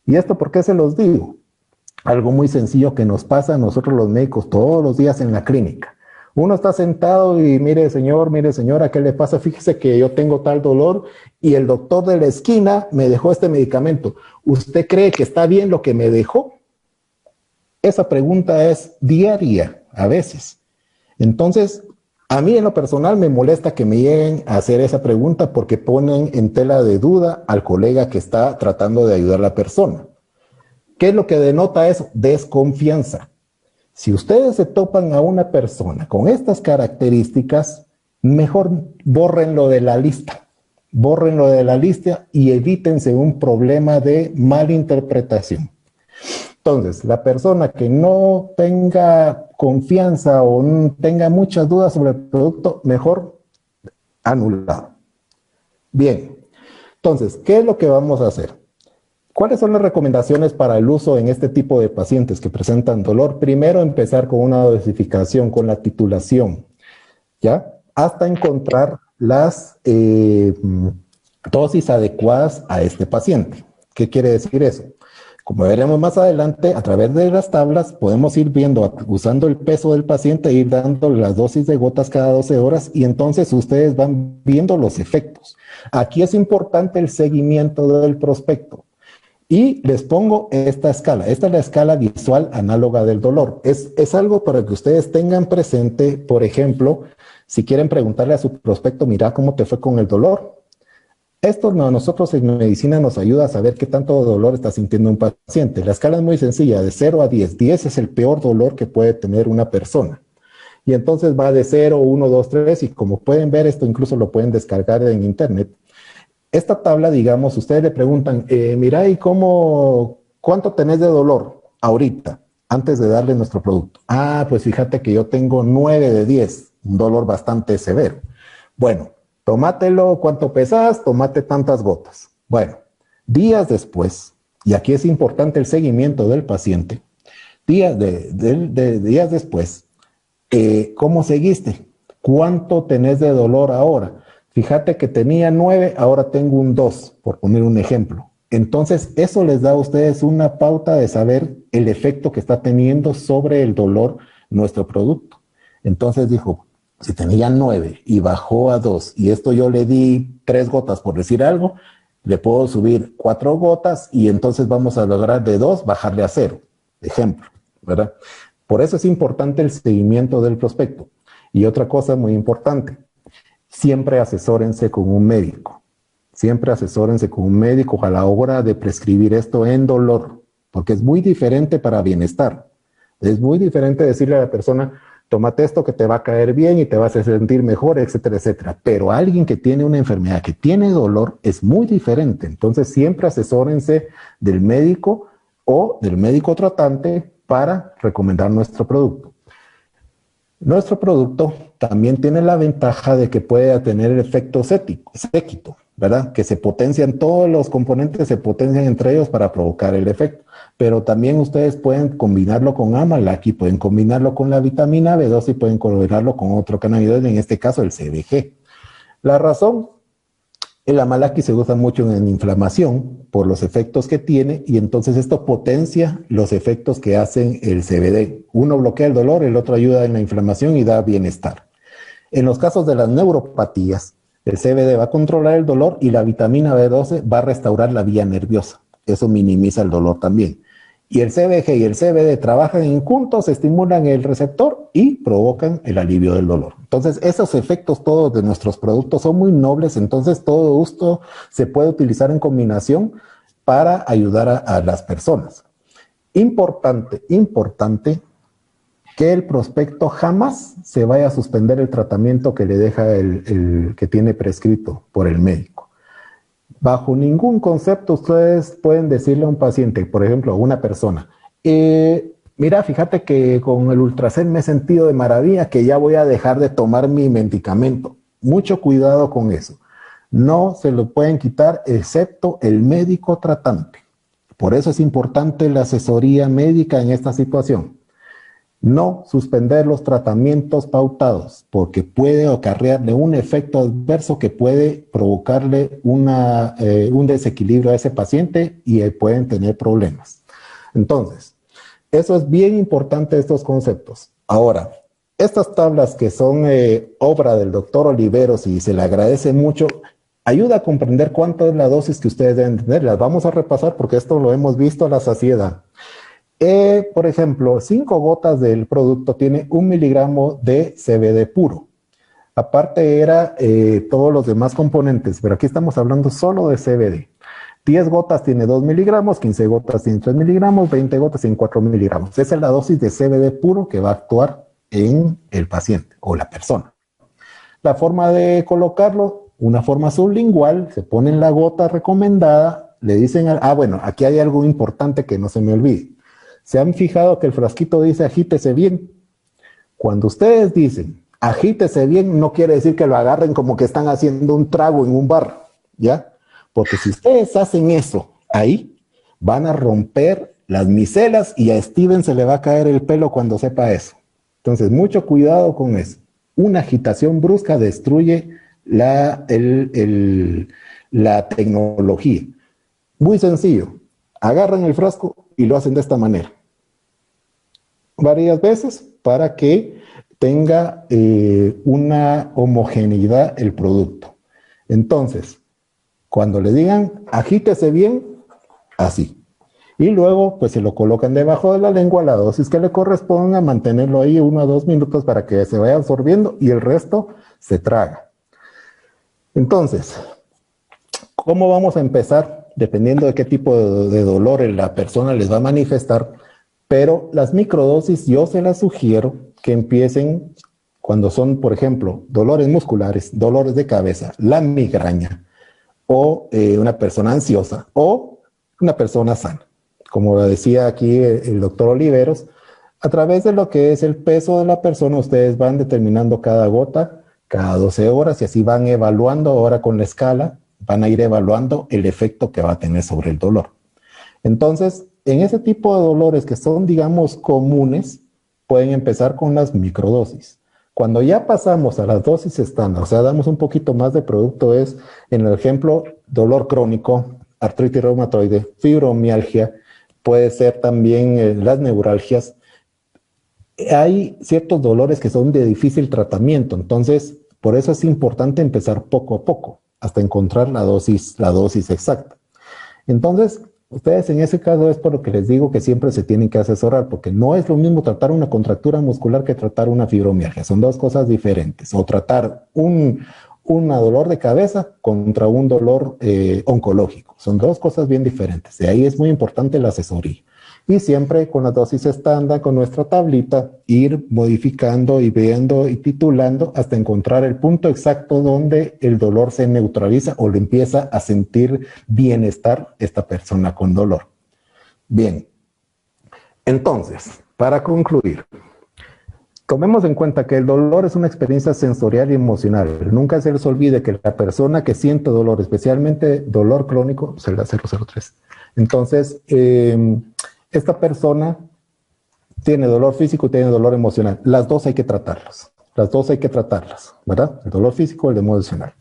¿Y esto por qué se los digo? Algo muy sencillo que nos pasa a nosotros los médicos todos los días en la clínica. Uno está sentado y mire señora, ¿qué le pasa? Fíjese que yo tengo tal dolor y el doctor de la esquina me dejó este medicamento. ¿Usted cree que está bien lo que me dejó? Esa pregunta es diaria a veces. Entonces, a mí en lo personal me molesta que me lleguen a hacer esa pregunta porque ponen en tela de duda al colega que está tratando de ayudar a la persona. ¿Qué es lo que denota eso? Desconfianza. Si ustedes se topan a una persona con estas características, mejor bórrenlo de la lista. Bórrenlo de la lista y evítense un problema de malinterpretación. Entonces, la persona que no tenga confianza o no tenga muchas dudas sobre el producto, mejor anulado. Bien, entonces, ¿qué es lo que vamos a hacer? ¿Cuáles son las recomendaciones para el uso en este tipo de pacientes que presentan dolor? Primero, empezar con una dosificación, con la titulación, ¿ya? Hasta encontrar las dosis adecuadas a este paciente. ¿Qué quiere decir eso? Como veremos más adelante, a través de las tablas podemos ir viendo, usando el peso del paciente, ir dando las dosis de gotas cada 12 horas y entonces ustedes van viendo los efectos. Aquí es importante el seguimiento del prospecto. Y les pongo esta escala. Esta es la escala visual análoga del dolor. Es algo para que ustedes tengan presente, por ejemplo, si quieren preguntarle a su prospecto, mira cómo te fue con el dolor. Esto a nosotros en medicina nos ayuda a saber qué tanto dolor está sintiendo un paciente. La escala es muy sencilla, de 0 a 10. 10 es el peor dolor que puede tener una persona. Y entonces va de 0, 1, 2, 3 y como pueden ver, esto incluso lo pueden descargar en internet. Esta tabla, digamos, ustedes le preguntan, mira, ¿y cuánto tenés de dolor ahorita, antes de darle nuestro producto? Ah, pues fíjate que yo tengo 9 de 10, un dolor bastante severo. Bueno, tómatelo, ¿cuánto pesas? Tómate tantas gotas. Bueno, días después, y aquí es importante el seguimiento del paciente, días después, ¿cómo seguiste? ¿Cuánto tenés de dolor ahora? Fíjate que tenía 9, ahora tengo un 2, por poner un ejemplo. Entonces, eso les da a ustedes una pauta de saber el efecto que está teniendo sobre el dolor nuestro producto. Entonces dijo, si tenía 9 y bajó a 2, y esto yo le di 3 gotas por decir algo, le puedo subir 4 gotas y entonces vamos a lograr de 2 bajarle a 0, ejemplo, ¿verdad? Por eso es importante el seguimiento del prospecto. Y otra cosa muy importante, siempre asesórense con un médico. Siempre asesórense con un médico a la hora de prescribir esto en dolor, porque es muy diferente para bienestar. Es muy diferente decirle a la persona, tómate esto que te va a caer bien y te vas a sentir mejor, etcétera, etcétera. Pero alguien que tiene una enfermedad, que tiene dolor, es muy diferente. Entonces siempre asesórense del médico o del médico tratante para recomendar nuestro producto. Nuestro producto también tiene la ventaja de que puede tener el efecto séquito, ¿verdad? Que se potencian, todos los componentes se potencian entre ellos para provocar el efecto. Pero también ustedes pueden combinarlo con Amalac y pueden combinarlo con la vitamina B2 y pueden combinarlo con otro cannabinoide, en este caso el CBG. La razón El amalaki se usa mucho en inflamación por los efectos que tiene y entonces esto potencia los efectos que hacen el CBD. Uno bloquea el dolor, el otro ayuda en la inflamación y da bienestar. En los casos de las neuropatías, el CBD va a controlar el dolor y la vitamina B12 va a restaurar la vía nerviosa. Eso minimiza el dolor también. Y el CBG y el CBD trabajan juntos, estimulan el receptor y provocan el alivio del dolor. Entonces, esos efectos todos de nuestros productos son muy nobles, entonces todo esto se puede utilizar en combinación para ayudar a las personas. Importante que el prospecto jamás se vaya a suspender el tratamiento que le deja el que tiene prescrito por el médico. Bajo ningún concepto ustedes pueden decirle a un paciente, por ejemplo, a una persona, mira, fíjate que con el Ultracel me he sentido de maravilla, que ya voy a dejar de tomar mi medicamento. Mucho cuidado con eso. No se lo pueden quitar excepto el médico tratante. Por eso es importante la asesoría médica en esta situación. No suspender los tratamientos pautados porque puede acarrearle un efecto adverso que puede provocarle un desequilibrio a ese paciente y pueden tener problemas. Entonces, eso es bien importante, estos conceptos. Ahora, estas tablas que son obra del doctor Oliveros y se le agradece mucho, ayuda a comprender cuánto es la dosis que ustedes deben tener. Las vamos a repasar porque esto lo hemos visto a la saciedad. Por ejemplo, 5 gotas del producto tiene 1 miligramo de CBD puro. Aparte era todos los demás componentes, pero aquí estamos hablando solo de CBD. 10 gotas tiene 2 miligramos, 15 gotas tiene 3 miligramos, 20 gotas tiene 4 miligramos. Esa es la dosis de CBD puro que va a actuar en el paciente o la persona. La forma de colocarlo, una forma sublingual, se pone en la gota recomendada, le dicen, bueno, aquí hay algo importante que no se me olvide. ¿Se han fijado que el frasquito dice agítese bien? Cuando ustedes dicen agítese bien, no quiere decir que lo agarren como que están haciendo un trago en un bar, ¿ya? Porque si ustedes hacen eso ahí, van a romper las micelas y a Steven se le va a caer el pelo cuando sepa eso. Entonces, mucho cuidado con eso. Una agitación brusca destruye la tecnología. Muy sencillo. Agarran el frasco y lo hacen de esta manera. Varias veces para que tenga una homogeneidad el producto. Entonces, cuando le digan agítese bien, así. Y luego, pues se lo colocan debajo de la lengua, la dosis que le corresponda, mantenerlo ahí 1 a 2 minutos para que se vaya absorbiendo y el resto se traga. Entonces, ¿cómo vamos a empezar? Dependiendo de qué tipo de dolor la persona les va a manifestar, pero las microdosis yo se las sugiero que empiecen cuando son, por ejemplo, dolores musculares, dolores de cabeza, la migraña, o una persona ansiosa, o una persona sana. Como decía aquí el doctor Oliveros, a través de lo que es el peso de la persona, ustedes van determinando cada gota, cada 12 horas, y así van evaluando ahora con la escala, van a ir evaluando el efecto que va a tener sobre el dolor. Entonces, en ese tipo de dolores que son, digamos, comunes, pueden empezar con las microdosis. Cuando ya pasamos a las dosis estándar, o sea, damos un poquito más de producto, es, en el ejemplo, dolor crónico, artritis reumatoide, fibromialgia, puede ser también las neuralgias. Hay ciertos dolores que son de difícil tratamiento, entonces, por eso es importante empezar poco a poco, hasta encontrar la dosis exacta. Entonces, ustedes en ese caso es por lo que les digo que siempre se tienen que asesorar, porque no es lo mismo tratar una contractura muscular que tratar una fibromialgia. Son dos cosas diferentes. O tratar un dolor de cabeza contra un dolor oncológico. Son dos cosas bien diferentes. De ahí es muy importante la asesoría. Y siempre con la dosis estándar, con nuestra tablita, ir modificando y viendo y titulando hasta encontrar el punto exacto donde el dolor se neutraliza o le empieza a sentir bienestar esta persona con dolor. Bien, entonces, para concluir, tomemos en cuenta que el dolor es una experiencia sensorial y emocional. Nunca se les olvide que la persona que siente dolor, especialmente dolor crónico, es la 003. Entonces, esta persona tiene dolor físico y tiene dolor emocional. Las dos hay que tratarlas. Las dos hay que tratarlas, ¿verdad? El dolor físico y el emocional.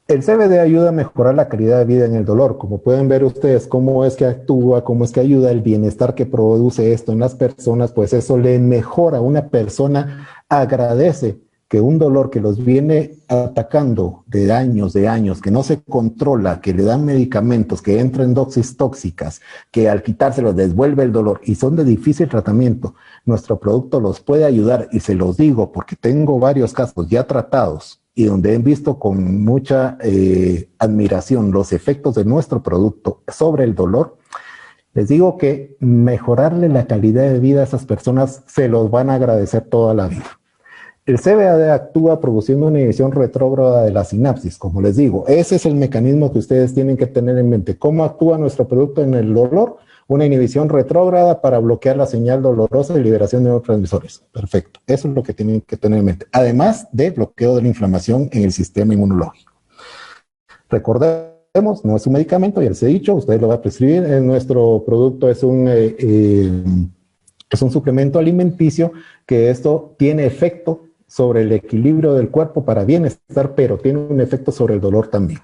El CBD ayuda a mejorar la calidad de vida en el dolor. Como pueden ver ustedes, cómo es que actúa, cómo es que ayuda, el bienestar que produce esto en las personas, pues eso le mejora. Una persona agradece que un dolor que los viene atacando de años, que no se controla, que le dan medicamentos, que entran en dosis tóxicas, que al quitárselos devuelve el dolor y son de difícil tratamiento, nuestro producto los puede ayudar, y se los digo porque tengo varios casos ya tratados y donde he visto con mucha admiración los efectos de nuestro producto sobre el dolor. Les digo que mejorarle la calidad de vida a esas personas se los van a agradecer toda la vida. El CBD actúa produciendo una inhibición retrógrada de la sinapsis, como les digo. Ese es el mecanismo que ustedes tienen que tener en mente. ¿Cómo actúa nuestro producto en el dolor? Una inhibición retrógrada para bloquear la señal dolorosa y liberación de neurotransmisores. Perfecto. Eso es lo que tienen que tener en mente. Además de bloqueo de la inflamación en el sistema inmunológico. Recordemos, no es un medicamento, ya les he dicho, ustedes lo van a prescribir. Nuestro producto es un suplemento alimenticio que esto tiene efecto sobre el equilibrio del cuerpo para bienestar, pero tiene un efecto sobre el dolor también.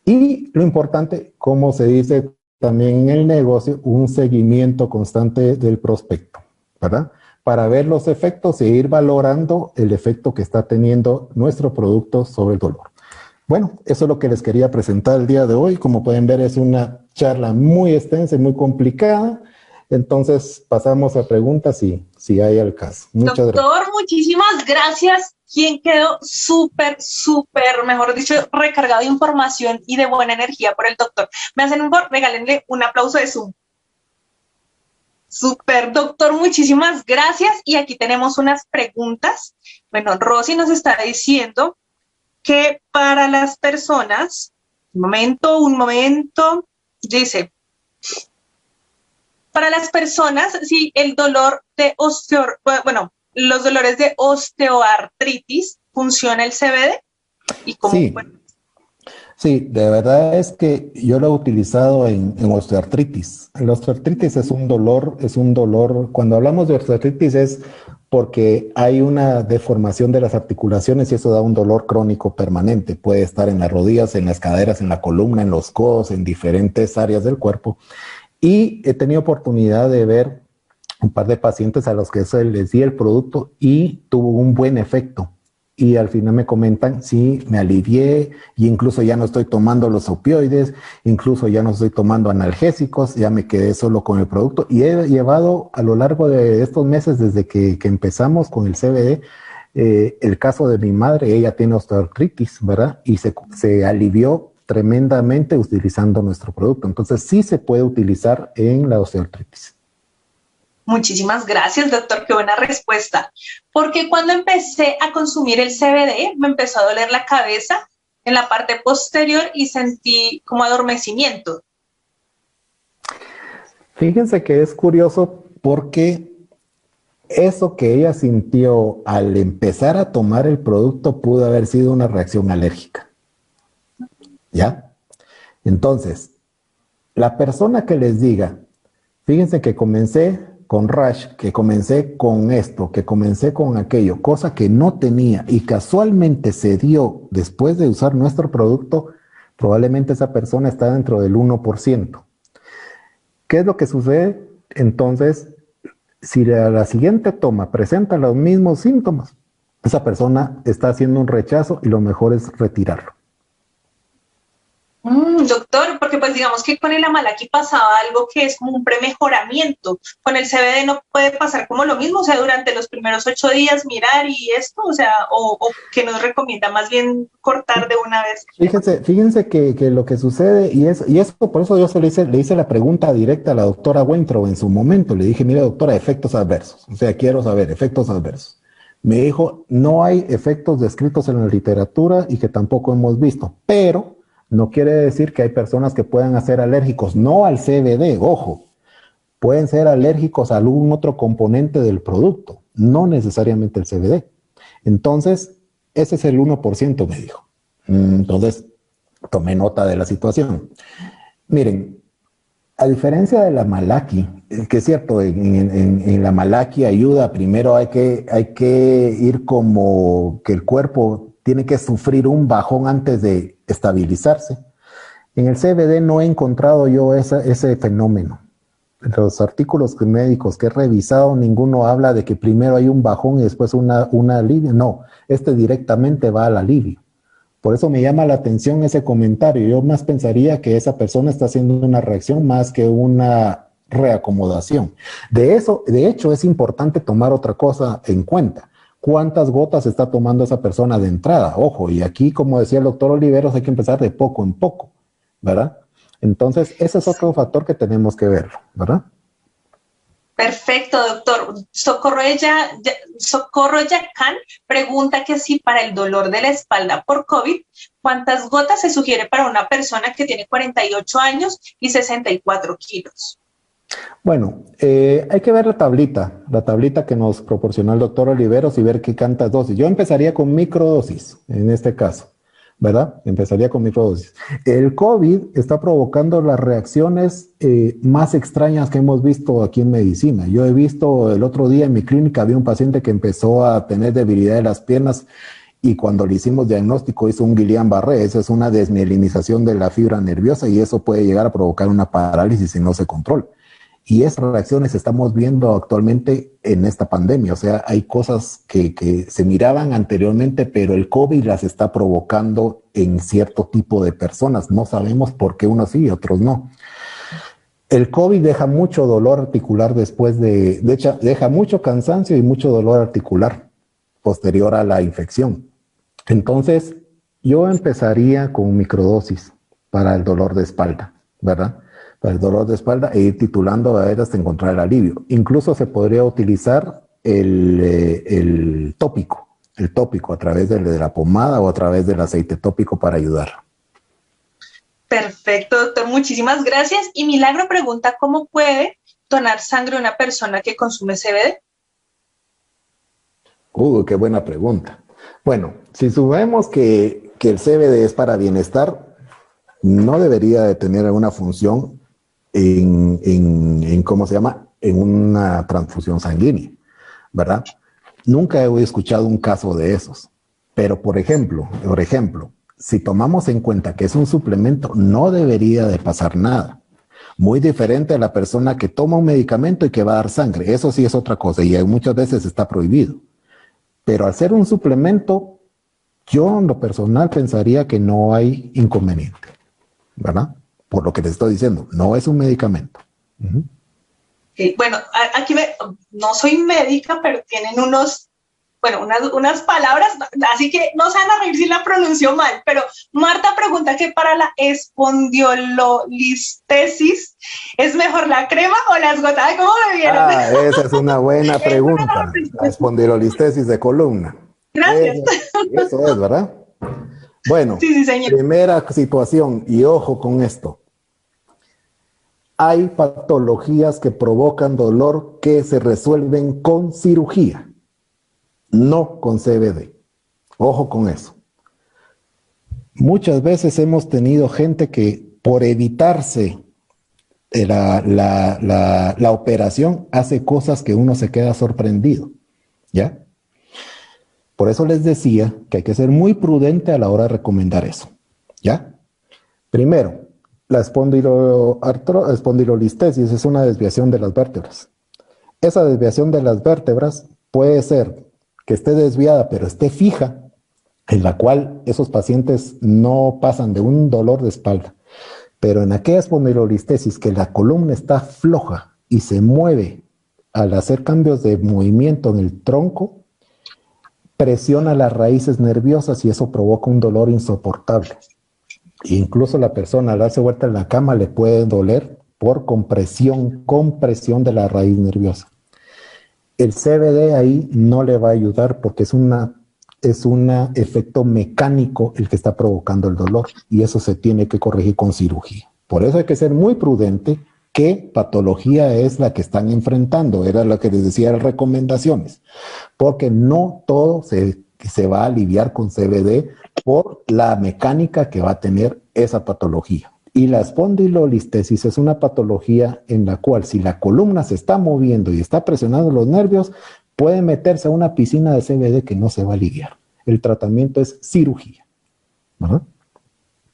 Y lo importante, como se dice también en el negocio, un seguimiento constante del prospecto, ¿verdad? Para ver los efectos e ir valorando el efecto que está teniendo nuestro producto sobre el dolor. Bueno, eso es lo que les quería presentar el día de hoy. Como pueden ver, es una charla muy extensa y muy complicada. Entonces, pasamos a preguntas si hay al caso. Muchas gracias. Doctor, muchísimas gracias. Quien quedó súper, mejor dicho, recargado de información y de buena energía por el doctor. Me hacen un favor, regálenle un aplauso de Zoom. Súper, doctor, muchísimas gracias. Y aquí tenemos unas preguntas. Bueno, Rosy nos está diciendo que para las personas, un momento, dice, para las personas, si el dolor de los dolores de osteoartritis, ¿funciona el CBD? ¿Y cómo? Sí. Sí, de verdad es que yo lo he utilizado en osteoartritis. La osteoartritis es un dolor, cuando hablamos de osteoartritis es porque hay una deformación de las articulaciones y eso da un dolor crónico permanente. Puede estar en las rodillas, en las caderas, en la columna, en los codos, en diferentes áreas del cuerpo. Y he tenido oportunidad de ver un par de pacientes a los que les di el producto y tuvo un buen efecto. Y al final me comentan, sí, me alivié y incluso ya no estoy tomando los opioides, incluso ya no estoy tomando analgésicos, ya me quedé solo con el producto. Y he llevado a lo largo de estos meses, desde que empezamos con el CBD, el caso de mi madre, ella tiene osteoartritis, ¿verdad? Y se alivió tremendamente utilizando nuestro producto. Entonces sí se puede utilizar en la osteoartritis. Muchísimas gracias, doctor, qué buena respuesta. Porque cuando empecé a consumir el CBD, me empezó a doler la cabeza en la parte posterior y sentí como adormecimiento. Fíjense que es curioso porque eso que ella sintió al empezar a tomar el producto pudo haber sido una reacción alérgica. ¿Ya? Entonces, la persona que les diga, fíjense que comencé con rash, que comencé con esto, que comencé con aquello, cosa que no tenía y casualmente se dio después de usar nuestro producto, probablemente esa persona está dentro del 1%. ¿Qué es lo que sucede? Entonces, si la siguiente toma presenta los mismos síntomas, esa persona está haciendo un rechazo y lo mejor es retirarlo. Doctor, porque pues digamos que con el Amalaki pasaba algo que es como un premejoramiento. Con el CBD no puede pasar como lo mismo, o sea, durante los primeros 8 días mirar y esto, o sea, o que nos recomienda más bien cortar de una vez. Fíjense que lo que sucede, y eso por eso yo le hice la pregunta directa a la doctora Wentrow en su momento. Le dije, mira doctora, efectos adversos, o sea, quiero saber, efectos adversos. Me dijo, no hay efectos descritos en la literatura y que tampoco hemos visto, pero no quiere decir que hay personas que puedan ser alérgicos, no al CBD, ojo, pueden ser alérgicos a algún otro componente del producto, no necesariamente el CBD. Entonces, ese es el 1%, me dijo. Entonces, tomé nota de la situación. Miren, a diferencia de la Amalaki, que es cierto, en la Amalaki ayuda, primero hay que ir como que el cuerpo tiene que sufrir un bajón antes de estabilizarse. En el CBD no he encontrado yo ese fenómeno. En los artículos médicos que he revisado, ninguno habla de que primero hay un bajón y después una alivio. No, directamente va al alivio. Por eso me llama la atención ese comentario. Yo más pensaría que esa persona está haciendo una reacción más que una reacomodación. De hecho, es importante tomar otra cosa en cuenta. ¿Cuántas gotas está tomando esa persona de entrada? Ojo, y aquí, como decía el doctor Oliveros, hay que empezar de poco en poco, ¿verdad? Entonces, ese es otro factor que tenemos que ver, ¿verdad? Perfecto, doctor. Socorro Yacán pregunta que si para el dolor de la espalda por COVID, ¿cuántas gotas se sugiere para una persona que tiene 48 años y 64 kilos? Bueno, hay que ver la tablita que nos proporcionó el doctor Oliveros y ver qué tantas dosis. Yo empezaría con microdosis, en este caso, ¿verdad? Empezaría con microdosis. El COVID está provocando las reacciones más extrañas que hemos visto aquí en medicina. Yo he visto el otro día en mi clínica, había un paciente que empezó a tener debilidad de las piernas y cuando le hicimos diagnóstico hizo un Guillain-Barré. Esa es una desmielinización de la fibra nerviosa y eso puede llegar a provocar una parálisis si no se controla. Y esas reacciones estamos viendo actualmente en esta pandemia. O sea, hay cosas que se miraban anteriormente, pero el COVID las está provocando en cierto tipo de personas. No sabemos por qué unos sí y otros no. El COVID deja mucho dolor articular después de hecho, deja mucho cansancio y mucho dolor articular posterior a la infección. Entonces, yo empezaría con microdosis para el dolor de espalda, ¿verdad? Para el dolor de espalda e ir titulando a ver hasta encontrar el alivio. Incluso se podría utilizar el tópico a través de la pomada o a través del aceite tópico para ayudar. Perfecto, doctor. Muchísimas gracias. Y Milagro pregunta, ¿cómo puede donar sangre una persona que consume CBD? Qué buena pregunta. Bueno, si sabemos que el CBD es para bienestar, no debería de tener alguna función ¿cómo se llama? En una transfusión sanguínea, ¿verdad? Nunca he escuchado un caso de esos. Pero, por ejemplo, si tomamos en cuenta que es un suplemento, no debería de pasar nada. Muy diferente a la persona que toma un medicamento y que va a dar sangre. Eso sí es otra cosa y muchas veces está prohibido. Pero al ser un suplemento, yo en lo personal pensaría que no hay inconveniente, ¿verdad? Por lo que les estoy diciendo, no es un medicamento. Bueno, aquí no soy médica, pero tienen unas palabras, así que no se van a reír si la pronuncio mal, pero Marta pregunta que para la espondilolistesis, ¿es mejor la crema o las gotas? Ay, ¿cómo me vieron? Esa es una buena pregunta. La espondilolistesis de columna. Gracias. Eso es, ¿verdad? Bueno, sí, señor. Primera situación, y ojo con esto. Hay patologías que provocan dolor que se resuelven con cirugía, no con CBD. Ojo con eso. Muchas veces hemos tenido gente que por evitarse la operación hace cosas que uno se queda sorprendido, ¿ya? Por eso les decía que hay que ser muy prudente a la hora de recomendar eso, ¿ya? Primero, la espondilolistesis es una desviación de las vértebras. Esa desviación de las vértebras puede ser que esté desviada, pero esté fija, en la cual esos pacientes no pasan de un dolor de espalda. Pero en aquella espondilolistesis que la columna está floja y se mueve al hacer cambios de movimiento en el tronco, presiona las raíces nerviosas y eso provoca un dolor insoportable. Incluso la persona al darse vuelta en la cama le puede doler por compresión de la raíz nerviosa. El CBD ahí no le va a ayudar porque es un efecto mecánico el que está provocando el dolor y eso se tiene que corregir con cirugía. Por eso hay que ser muy prudente qué patología es la que están enfrentando. Era lo que les decía las recomendaciones. Porque no todo se va a aliviar con CBD por la mecánica que va a tener esa patología. Y la espondilolistesis es una patología en la cual si la columna se está moviendo y está presionando los nervios, puede meterse a una piscina de CBD que no se va a aliviar. el tratamiento es cirugía, ¿verdad?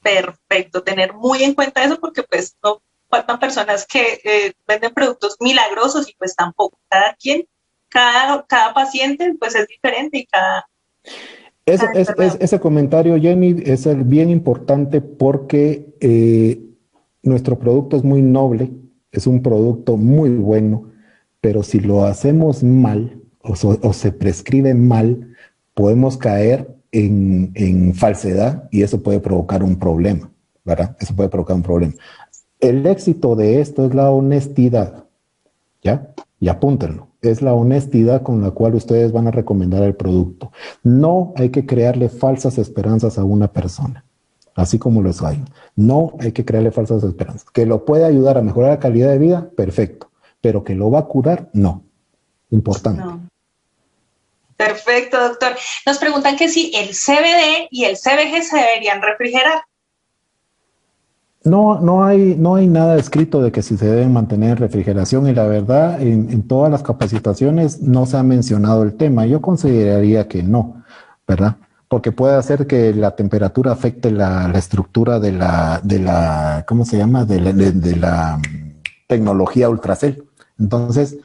Perfecto, tener muy en cuenta eso porque pues no faltan personas que venden productos milagrosos y pues tampoco. Cada quien, cada paciente pues es diferente y cada enfermedad. Ese comentario, Jenny, es bien importante porque nuestro producto es muy noble, es un producto muy bueno, pero si lo hacemos mal o se prescribe mal, podemos caer en falsedad y eso puede provocar un problema, ¿verdad? Eso puede provocar un problema. El éxito de esto es la honestidad, ¿ya? Y apúntenlo. Es la honestidad con la cual ustedes van a recomendar el producto. No hay que crearle falsas esperanzas a una persona, así como lo hay. No hay que crearle falsas esperanzas. Que lo puede ayudar a mejorar la calidad de vida, perfecto. Pero que lo va a curar, no. Importante. No. Perfecto, doctor. Nos preguntan que si el CBD y el CBG se deberían refrigerar. No hay nada escrito de que si se deben mantener en refrigeración y la verdad, en todas las capacitaciones no se ha mencionado el tema. Yo consideraría que no, ¿verdad? Porque puede hacer que la temperatura afecte la estructura de la ¿cómo se llama? De la tecnología ultracel. Entonces,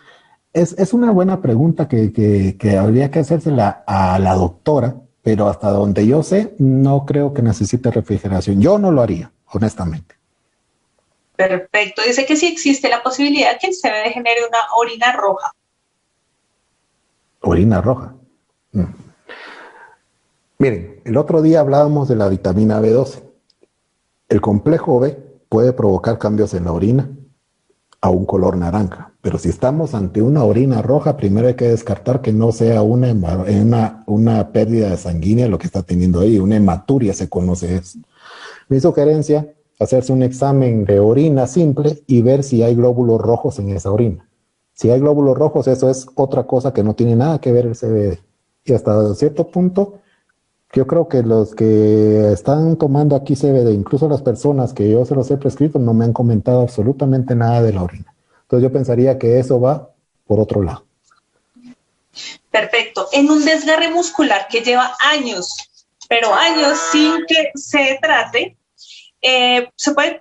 es una buena pregunta que habría que hacérsela a la doctora, pero hasta donde yo sé, no creo que necesite refrigeración. Yo no lo haría, honestamente. Perfecto. Dice que sí existe la posibilidad que el CBD genere una orina roja. Orina roja. Miren, el otro día hablábamos de la vitamina B12. El complejo B puede provocar cambios en la orina a un color naranja, pero si estamos ante una orina roja, primero hay que descartar que no sea una pérdida de sanguínea lo que está teniendo ahí, una hematuria se conoce eso. Mi sugerencia, hacerse un examen de orina simple y ver si hay glóbulos rojos en esa orina. Si hay glóbulos rojos, eso es otra cosa que no tiene nada que ver el CBD. Y hasta cierto punto, yo creo que los que están tomando aquí CBD, incluso las personas que yo se los he prescrito, no me han comentado absolutamente nada de la orina. Entonces yo pensaría que eso va por otro lado. Perfecto. En un desgarre muscular que lleva años, pero años sin que se trate, el CBD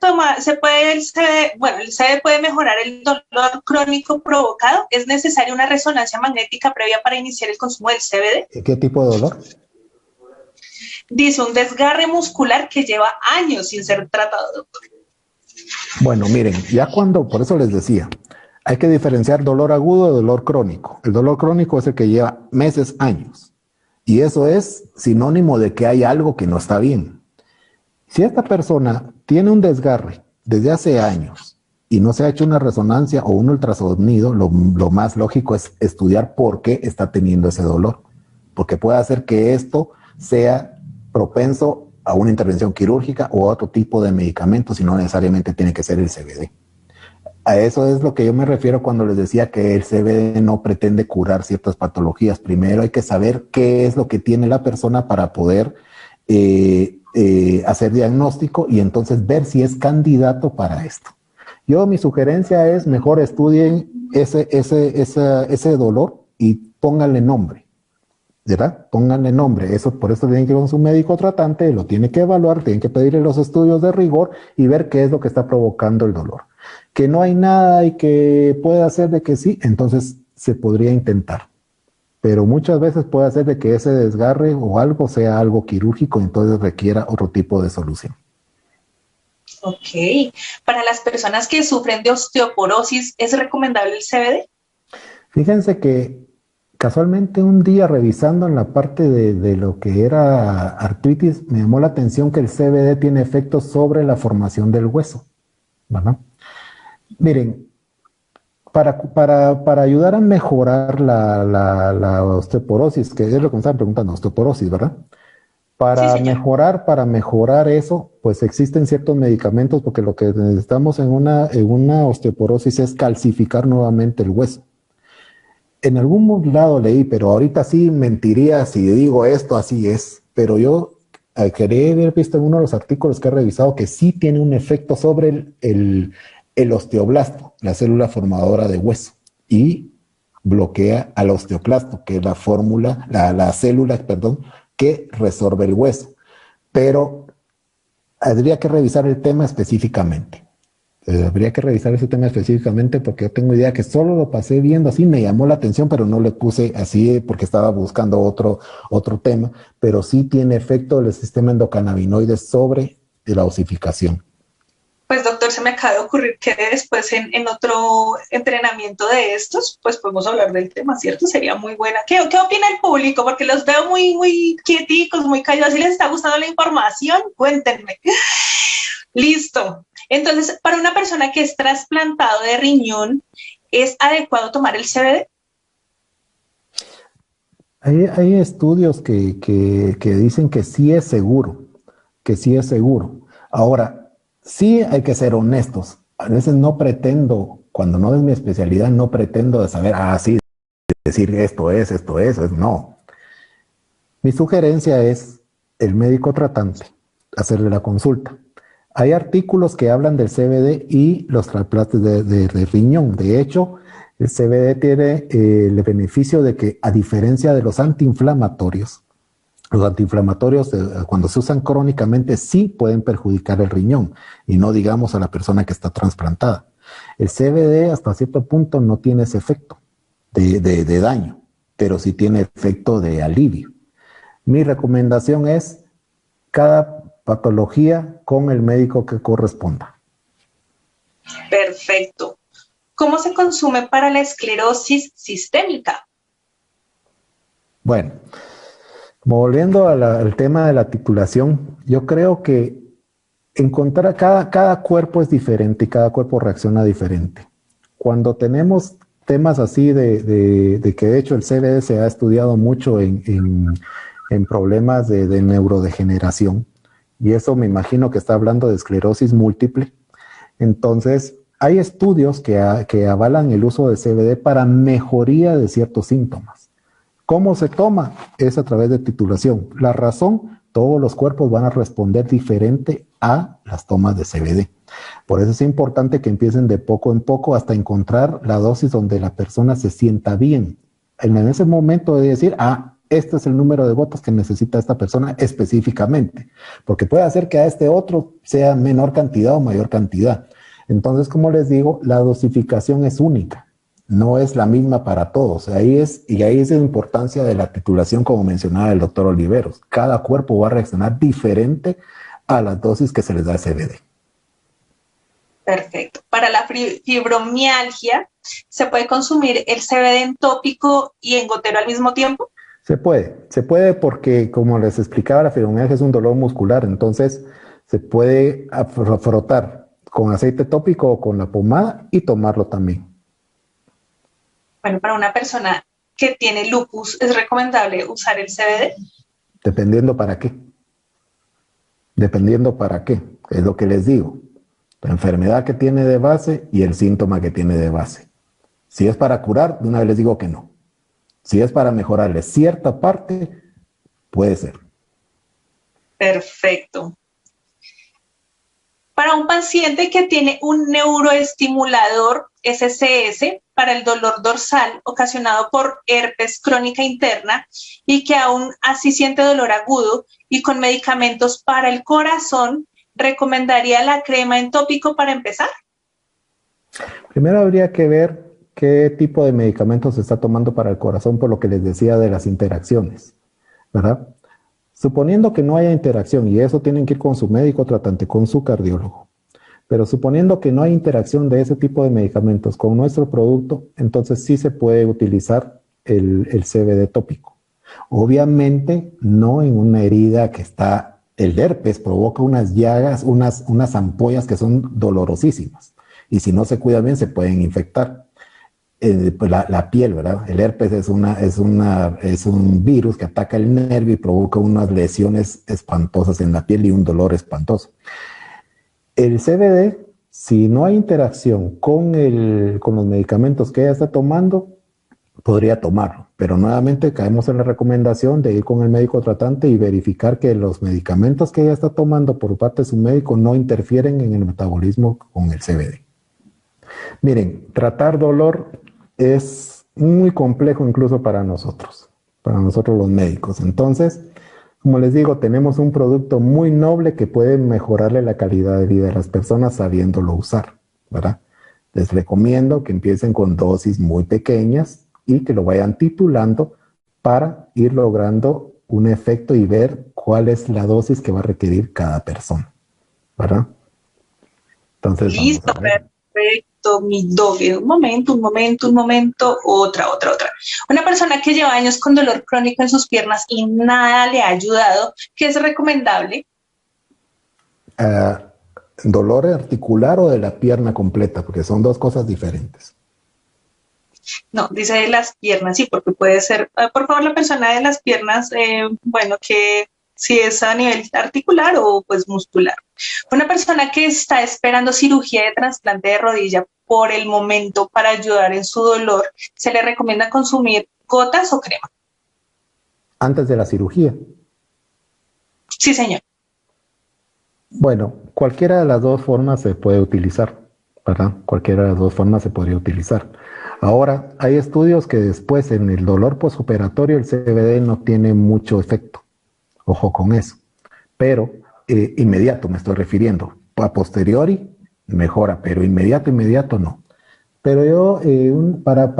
puede mejorar el dolor crónico provocado. ¿Es necesaria una resonancia magnética previa para iniciar el consumo del CBD? ¿Qué tipo de dolor? Dice un desgarre muscular que lleva años sin ser tratado, doctor. Bueno, miren, por eso les decía, hay que diferenciar dolor agudo de dolor crónico. El dolor crónico es el que lleva meses, años. Y eso es sinónimo de que hay algo que no está bien. Si esta persona tiene un desgarre desde hace años y no se ha hecho una resonancia o un ultrasonido, lo más lógico es estudiar por qué está teniendo ese dolor. Porque puede hacer que esto sea propenso a una intervención quirúrgica o a otro tipo de medicamentos y no necesariamente tiene que ser el CBD. A eso es lo que yo me refiero cuando les decía que el CBD no pretende curar ciertas patologías. Primero hay que saber qué es lo que tiene la persona para poder hacer diagnóstico y entonces ver si es candidato para esto. Mi sugerencia es mejor estudien ese dolor y pónganle nombre. ¿Verdad? Pónganle nombre. Por eso tienen que ir con su médico tratante, lo tiene que evaluar, tienen que pedirle los estudios de rigor y ver qué es lo que está provocando el dolor. Que no hay nada y que puede hacer de que sí, entonces se podría intentar. Pero muchas veces puede hacer de que ese desgarre o algo sea algo quirúrgico, entonces requiera otro tipo de solución. Ok. Para las personas que sufren de osteoporosis, ¿es recomendable el CBD? Fíjense que casualmente un día revisando en la parte de lo que era artritis, me llamó la atención que el CBD tiene efectos sobre la formación del hueso, ¿verdad? Miren, para ayudar a mejorar la osteoporosis, que es lo que me estaban preguntando, osteoporosis, ¿verdad? Sí, Para mejorar eso, pues existen ciertos medicamentos, porque lo que necesitamos en una osteoporosis es calcificar nuevamente el hueso. En algún lado leí, pero ahorita sí mentiría si digo esto, así es. Pero yo quería haber visto en uno de los artículos que he revisado que sí tiene un efecto sobre el osteoblasto, la célula formadora de hueso, y bloquea al osteoclasto, que es la célula, que resorbe el hueso, pero habría que revisar el tema específicamente. Habría que revisar ese tema específicamente porque yo tengo idea que solo lo pasé viendo así, me llamó la atención, pero no le puse así porque estaba buscando otro tema, pero sí tiene efecto el sistema endocannabinoide sobre la osificación. Pues doctor, se me acaba de ocurrir que después en otro entrenamiento de estos, pues podemos hablar del tema, ¿cierto? Sería muy buena. ¿Qué opina el público? Porque los veo muy quieticos, muy callados. ¿Si les está gustando la información? Cuéntenme. Listo. Entonces, para una persona que es trasplantado de riñón, ¿es adecuado tomar el CBD? Hay estudios que dicen que sí es seguro, que sí es seguro. Ahora, sí hay que ser honestos. A veces no pretendo, cuando no es mi especialidad, no pretendo de saber, sí, decir esto es, no. Mi sugerencia es el médico tratante, hacerle la consulta. Hay artículos que hablan del CBD y los trasplantes de riñón. De hecho, el CBD tiene el beneficio de que, a diferencia de los antiinflamatorios cuando se usan crónicamente sí pueden perjudicar el riñón y no digamos a la persona que está trasplantada. El CBD hasta cierto punto no tiene ese efecto de daño, pero sí tiene efecto de alivio. Mi recomendación es cada patología con el médico que corresponda. Perfecto. ¿Cómo se consume para la esclerosis sistémica? Bueno, volviendo al tema de la titulación, yo creo que encontrar cada cuerpo es diferente y cada cuerpo reacciona diferente. Cuando tenemos temas así de que de hecho el CBD se ha estudiado mucho en problemas de neurodegeneración, y eso me imagino que está hablando de esclerosis múltiple. Entonces, hay estudios que avalan el uso de CBD para mejoría de ciertos síntomas. ¿Cómo se toma? Es a través de titulación. La razón, todos los cuerpos van a responder diferente a las tomas de CBD. Por eso es importante que empiecen de poco en poco hasta encontrar la dosis donde la persona se sienta bien. En ese momento de decir, este es el número de gotas que necesita esta persona específicamente, porque puede hacer que a este otro sea menor cantidad o mayor cantidad. Entonces, como les digo, la dosificación es única, no es la misma para todos. Ahí es la importancia de la titulación, como mencionaba el doctor Oliveros. Cada cuerpo va a reaccionar diferente a las dosis que se les da CBD. Perfecto. Para la fibromialgia, ¿se puede consumir el CBD en tópico y en gotero al mismo tiempo? Se puede porque, como les explicaba, la fibromialgia es un dolor muscular, entonces se puede frotar con aceite tópico o con la pomada y tomarlo también. Bueno, para una persona que tiene lupus, ¿es recomendable usar el CBD? Dependiendo para qué. Es lo que les digo. La enfermedad que tiene de base y el síntoma que tiene de base. Si es para curar, de una vez les digo que no. Si es para mejorarle cierta parte, puede ser. Perfecto. Para un paciente que tiene un neuroestimulador SCS para el dolor dorsal ocasionado por herpes crónica interna y que aún así siente dolor agudo y con medicamentos para el corazón, ¿recomendaría la crema en tópico para empezar? Primero habría que ver qué tipo de medicamentos se está tomando para el corazón, por lo que les decía de las interacciones, ¿verdad? Suponiendo que no haya interacción, y eso tienen que ir con su médico tratante, con su cardiólogo, pero suponiendo que no hay interacción de ese tipo de medicamentos con nuestro producto, entonces sí se puede utilizar el CBD tópico. Obviamente no en una herida que está, el herpes provoca unas llagas, unas ampollas que son dolorosísimas, y si no se cuida bien se pueden infectar. Pues la piel, ¿verdad? El herpes es un virus que ataca el nervio y provoca unas lesiones espantosas en la piel y un dolor espantoso. El CBD, si no hay interacción con los medicamentos que ella está tomando, podría tomarlo, pero nuevamente caemos en la recomendación de ir con el médico tratante y verificar que los medicamentos que ella está tomando por parte de su médico no interfieren en el metabolismo con el CBD. Miren, tratar dolor es muy complejo incluso para nosotros los médicos. Entonces, como les digo, tenemos un producto muy noble que puede mejorarle la calidad de vida a las personas sabiéndolo usar, ¿verdad? Les recomiendo que empiecen con dosis muy pequeñas y que lo vayan titulando para ir logrando un efecto y ver cuál es la dosis que va a requerir cada persona, ¿verdad? Entonces vamos Listo, a ver. perfecto, mi doble. Un momento, otra. Una persona que lleva años con dolor crónico en sus piernas y nada le ha ayudado, ¿qué es recomendable? ¿Dolor articular o de la pierna completa? Porque son dos cosas diferentes. No, dice de las piernas, sí, porque puede ser, por favor, la persona de las piernas, bueno, que si es a nivel articular o pues muscular. Una persona que está esperando cirugía de trasplante de rodilla por el momento para ayudar en su dolor, ¿se le recomienda consumir gotas o crema? Antes de la cirugía. Sí, señor. Bueno, cualquiera de las dos formas se puede utilizar, ¿verdad? Cualquiera de las dos formas se podría utilizar. Ahora, hay estudios que después en el dolor postoperatorio el CBD no tiene mucho efecto. Ojo con eso. Pero inmediato me estoy refiriendo. A posteriori mejora, pero inmediato no. Pero yo, para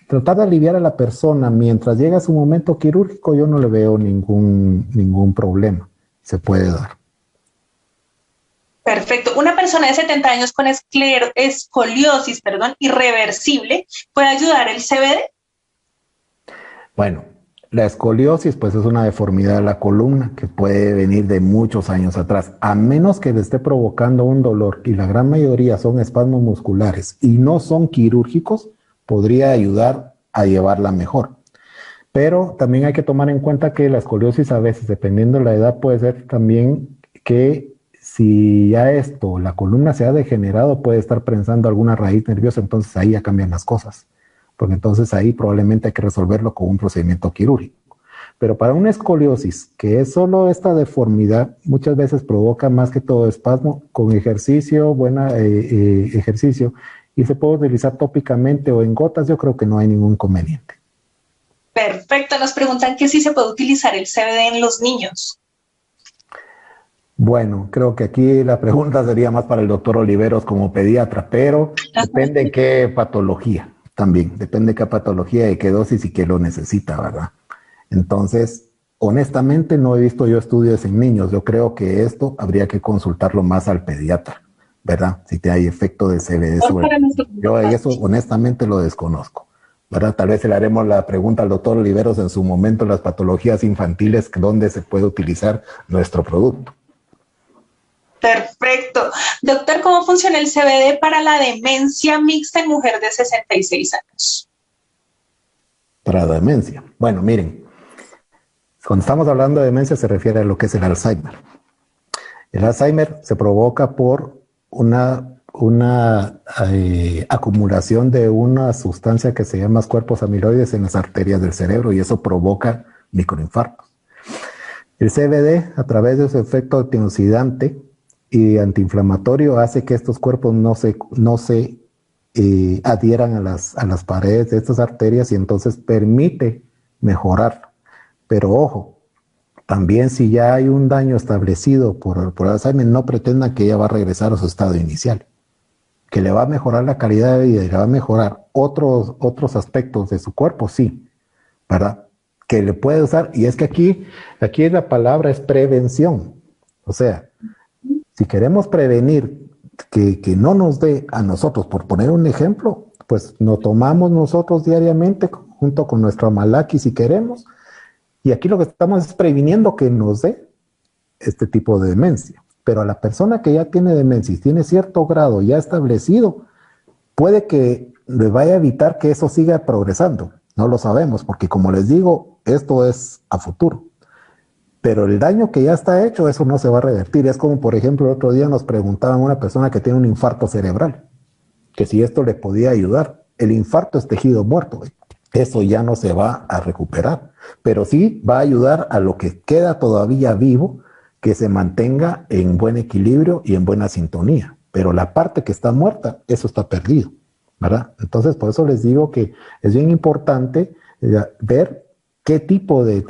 tratar de aliviar a la persona mientras llega su momento quirúrgico, yo no le veo ningún problema. Se puede dar. Perfecto. Una persona de 70 años con escoliosis, irreversible, ¿puede ayudar el CBD? Bueno, la escoliosis pues es una deformidad de la columna que puede venir de muchos años atrás, a menos que le esté provocando un dolor y la gran mayoría son espasmos musculares y no son quirúrgicos, podría ayudar a llevarla mejor. Pero también hay que tomar en cuenta que la escoliosis a veces, dependiendo de la edad, puede ser también que si ya la columna se ha degenerado, puede estar prensando alguna raíz nerviosa, entonces ahí ya cambian las cosas. Porque entonces ahí probablemente hay que resolverlo con un procedimiento quirúrgico. Pero para una escoliosis, que es solo esta deformidad, muchas veces provoca más que todo espasmo con ejercicio, ejercicio, y se puede utilizar tópicamente o en gotas, yo creo que no hay ningún inconveniente. Perfecto. Nos preguntan que si se puede utilizar el CBD en los niños. Bueno, creo que aquí la pregunta sería más para el doctor Oliveros como pediatra, pero depende de qué patología también, depende de qué patología, de qué dosis y qué lo necesita, ¿verdad? Entonces, honestamente no he visto yo estudios en niños, yo creo que esto habría que consultarlo más al pediatra, ¿verdad? Si te hay efecto de CBD sobre el niño. Yo eso honestamente lo desconozco, ¿verdad? Tal vez le haremos la pregunta al doctor Oliveros en su momento, las patologías infantiles, ¿dónde se puede utilizar nuestro producto? Perfecto. Doctor, ¿cómo funciona el CBD para la demencia mixta en mujer de 66 años? Para la demencia. Bueno, miren, cuando estamos hablando de demencia se refiere a lo que es el Alzheimer. El Alzheimer se provoca por una acumulación de una sustancia que se llama cuerpos amiloides en las arterias del cerebro y eso provoca microinfartos. El CBD, a través de su efecto antioxidante y antiinflamatorio, hace que estos cuerpos no se adhieran a las paredes de estas arterias y entonces permite mejorar. Pero ojo, también si ya hay un daño establecido por Alzheimer, no pretendan que ella va a regresar a su estado inicial. Que le va a mejorar la calidad de vida y le va a mejorar otros aspectos de su cuerpo, sí, ¿verdad? Que le puede usar, y es que aquí la palabra es prevención. O sea, si queremos prevenir que no nos dé a nosotros, por poner un ejemplo, pues lo tomamos nosotros diariamente junto con nuestro Amalaki si queremos, y aquí lo que estamos es previniendo que nos dé este tipo de demencia. Pero a la persona que ya tiene demencia y tiene cierto grado ya establecido, puede que le vaya a evitar que eso siga progresando. No lo sabemos, porque como les digo, esto es a futuro. Pero el daño que ya está hecho, eso no se va a revertir. Es como, por ejemplo, el otro día nos preguntaban a una persona que tiene un infarto cerebral, que si esto le podía ayudar. El infarto es tejido muerto. Eso ya no se va a recuperar, pero sí va a ayudar a lo que queda todavía vivo, que se mantenga en buen equilibrio y en buena sintonía. Pero la parte que está muerta, eso está perdido, ¿verdad? Entonces, por eso les digo que es bien importante ver qué tipo de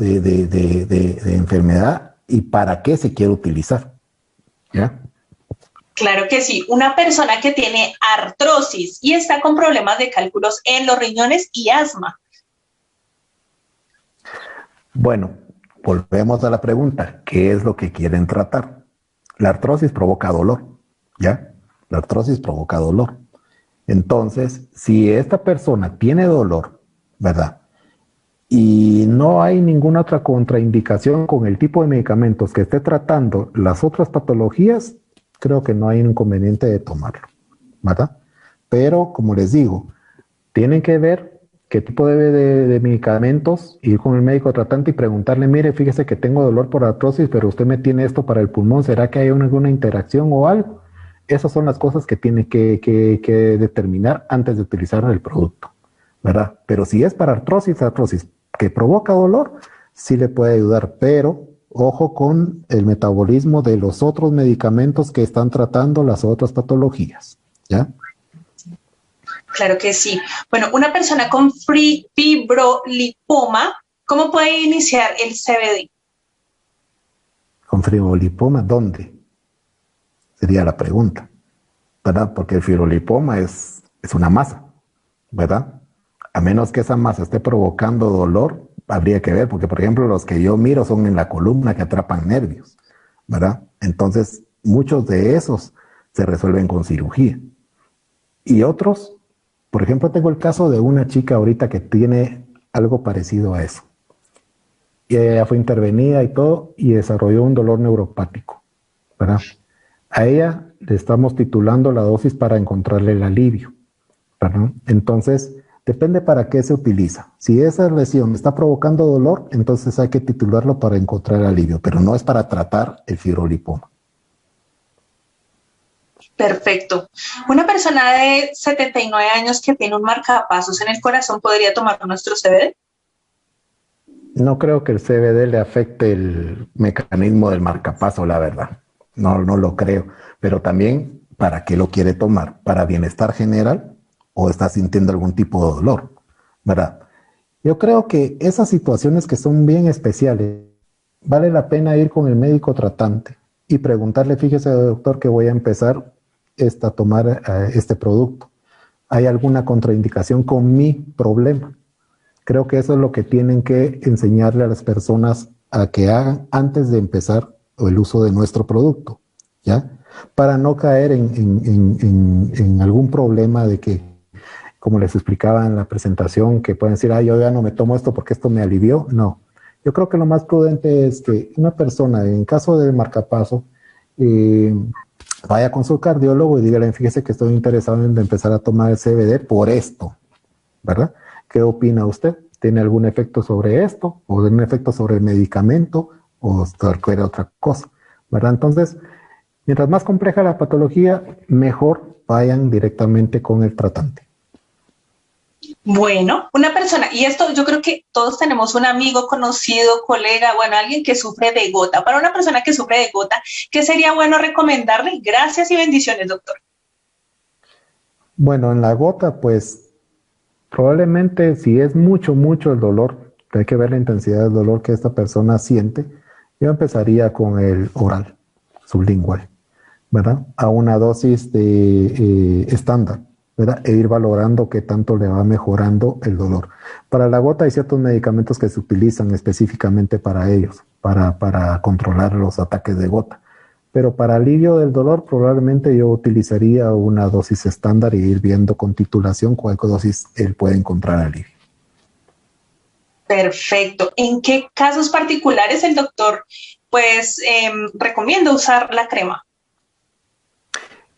enfermedad y para qué se quiere utilizar. ¿Ya? Claro que sí. Una persona que tiene artrosis y está con problemas de cálculos en los riñones y asma. Bueno, volvemos a la pregunta, ¿qué es lo que quieren tratar? La artrosis provoca dolor, ¿ya? La artrosis provoca dolor. Entonces, si esta persona tiene dolor, ¿verdad? Y no hay ninguna otra contraindicación con el tipo de medicamentos que esté tratando las otras patologías, creo que no hay inconveniente de tomarlo, ¿verdad? Pero, como les digo, tienen que ver qué tipo de medicamentos, ir con el médico tratante y preguntarle, mire, fíjese que tengo dolor por artrosis, pero usted me tiene esto para el pulmón, ¿será que hay alguna interacción o algo? Esas son las cosas que tiene que determinar antes de utilizar el producto, ¿verdad? Pero si es para artrosis que provoca dolor, sí le puede ayudar, pero ojo con el metabolismo de los otros medicamentos que están tratando las otras patologías, ¿ya? Claro que sí. Bueno, una persona con fibrolipoma, ¿cómo puede iniciar el CBD? Con fibrolipoma, ¿dónde? Sería la pregunta, ¿verdad? Porque el fibrolipoma es una masa, ¿verdad? A menos que esa masa esté provocando dolor, habría que ver, porque por ejemplo los que yo miro son en la columna que atrapan nervios, ¿verdad? Entonces, muchos de esos se resuelven con cirugía. Y otros, por ejemplo, tengo el caso de una chica ahorita que tiene algo parecido a eso. Y ella fue intervenida y todo, y desarrolló un dolor neuropático, ¿verdad? A ella le estamos titulando la dosis para encontrarle el alivio, ¿verdad? Entonces, depende para qué se utiliza. Si esa lesión está provocando dolor, entonces hay que titularlo para encontrar el alivio, pero no es para tratar el fibrolipoma. Perfecto. Una persona de 79 años que tiene un marcapasos en el corazón, ¿podría tomar nuestro CBD? No creo que el CBD le afecte el mecanismo del marcapaso, la verdad. No lo creo. Pero también, ¿para qué lo quiere tomar? ¿Para bienestar general o está sintiendo algún tipo de dolor? ¿Verdad? Yo creo que esas situaciones que son bien especiales, vale la pena ir con el médico tratante y preguntarle, fíjese, doctor, que voy a empezar a tomar este producto. ¿Hay alguna contraindicación con mi problema? Creo que eso es lo que tienen que enseñarle a las personas a que hagan antes de empezar el uso de nuestro producto, ¿ya? Para no caer en algún problema de que, como les explicaba en la presentación, que pueden decir, yo ya no me tomo esto porque esto me alivió. No. Yo creo que lo más prudente es que una persona, en caso de marcapaso, vaya con su cardiólogo y dígale, fíjese que estoy interesado en empezar a tomar el CBD por esto, ¿verdad? ¿Qué opina usted? ¿Tiene algún efecto sobre esto? ¿O un efecto sobre el medicamento? ¿O cualquier otra cosa? ¿Verdad? Entonces, mientras más compleja la patología, mejor vayan directamente con el tratante. Bueno, una persona, y esto yo creo que todos tenemos un amigo, conocido, colega, bueno, alguien que sufre de gota. Para una persona que sufre de gota, ¿qué sería bueno recomendarle? Gracias y bendiciones, doctor. Bueno, en la gota, pues probablemente si es mucho el dolor, hay que ver la intensidad del dolor que esta persona siente, yo empezaría con el oral, sublingual, ¿verdad? A una dosis de estándar, ¿verdad? E ir valorando qué tanto le va mejorando el dolor. Para la gota hay ciertos medicamentos que se utilizan específicamente para ellos, para controlar los ataques de gota. Pero para alivio del dolor probablemente yo utilizaría una dosis estándar y ir viendo con titulación cuál dosis él puede encontrar alivio. Perfecto. ¿En qué casos particulares el doctor pues recomienda usar la crema?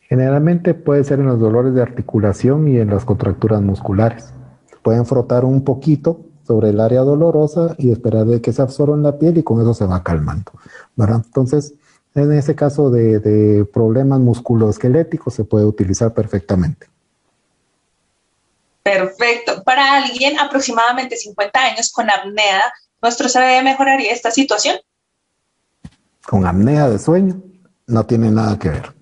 Generalmente puede ser en los dolores de articulación y en las contracturas musculares. Pueden frotar un poquito sobre el área dolorosa y esperar de que se absorba en la piel y con eso se va calmando, ¿verdad? Entonces, en ese caso de problemas musculoesqueléticos se puede utilizar perfectamente. Perfecto. Para alguien aproximadamente 50 años con apnea, ¿nuestro CBD mejoraría esta situación? Con apnea de sueño no tiene nada que ver,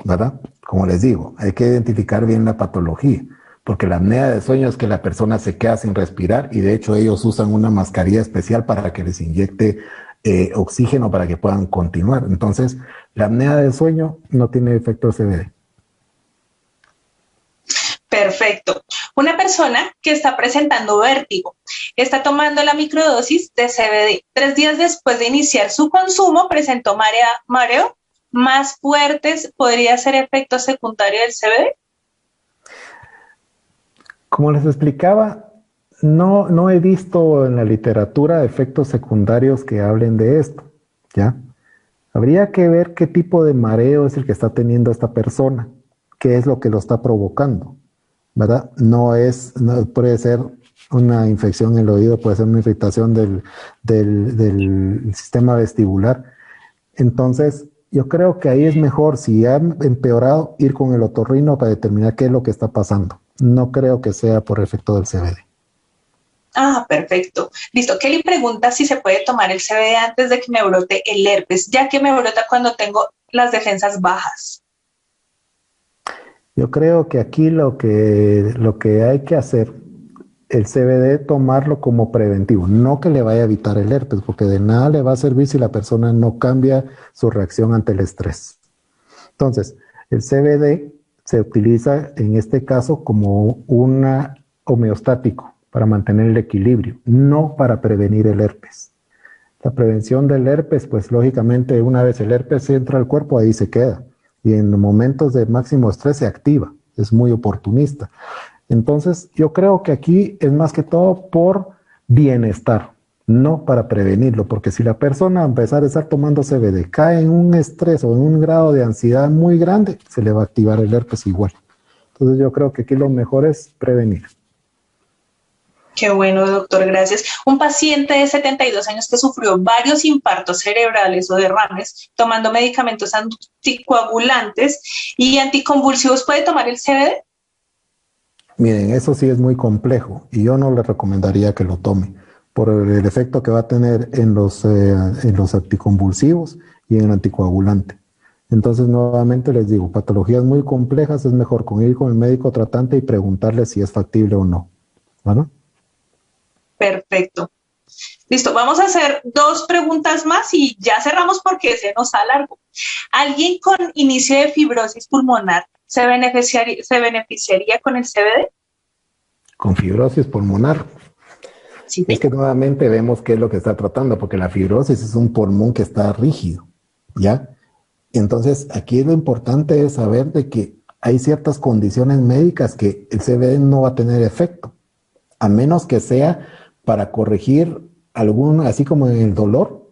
¿verdad? Como les digo, hay que identificar bien la patología, porque la apnea de sueño es que la persona se queda sin respirar y de hecho ellos usan una mascarilla especial para que les inyecte oxígeno para que puedan continuar. Entonces, la apnea de sueño no tiene efecto CBD. Perfecto. Una persona que está presentando vértigo está tomando la microdosis de CBD. 3 días después de iniciar su consumo presentó mareo más fuertes. ¿Podría ser efecto secundario del CBD? Como les explicaba, no he visto en la literatura efectos secundarios que hablen de esto, ¿ya? Habría que ver qué tipo de mareo es el que está teniendo esta persona, qué es lo que lo está provocando, ¿verdad? No puede ser una infección en el oído, puede ser una irritación del sistema vestibular. Entonces, yo creo que ahí es mejor, si ha empeorado, ir con el otorrino para determinar qué es lo que está pasando. No creo que sea por efecto del CBD. Ah, perfecto. Listo. Kelly pregunta si se puede tomar el CBD antes de que me brote el herpes, ya que me brota cuando tengo las defensas bajas. Yo creo que aquí lo que hay que hacer, el CBD, tomarlo como preventivo, no que le vaya a evitar el herpes, porque de nada le va a servir si la persona no cambia su reacción ante el estrés. Entonces, el CBD se utiliza en este caso como un homeostático para mantener el equilibrio, no para prevenir el herpes. La prevención del herpes, pues lógicamente una vez el herpes entra al cuerpo, ahí se queda. Y en momentos de máximo estrés se activa, es muy oportunista. Entonces, yo creo que aquí es más que todo por bienestar, no para prevenirlo, porque si la persona, a empezar a estar tomando CBD, cae en un estrés o en un grado de ansiedad muy grande, se le va a activar el herpes igual. Entonces, yo creo que aquí lo mejor es prevenir. Qué bueno, doctor, gracias. Un paciente de 72 años que sufrió varios infartos cerebrales o derrames tomando medicamentos anticoagulantes y anticonvulsivos, ¿puede tomar el CBD? Miren, eso sí es muy complejo y yo no le recomendaría que lo tome por el efecto que va a tener en los anticonvulsivos y en el anticoagulante. Entonces, nuevamente les digo, patologías muy complejas es mejor ir con el médico tratante y preguntarle si es factible o no. ¿Vale? Perfecto. Listo, vamos a hacer 2 preguntas más y ya cerramos porque se nos alargó. ¿Alguien con inicio de fibrosis pulmonar se beneficiaría con el CBD? Con fibrosis pulmonar. Sí. Es que nuevamente vemos qué es lo que está tratando, porque la fibrosis es un pulmón que está rígido, ¿ya? Entonces, aquí lo importante es saber de que hay ciertas condiciones médicas que el CBD no va a tener efecto, a menos que sea para corregir así como en el dolor,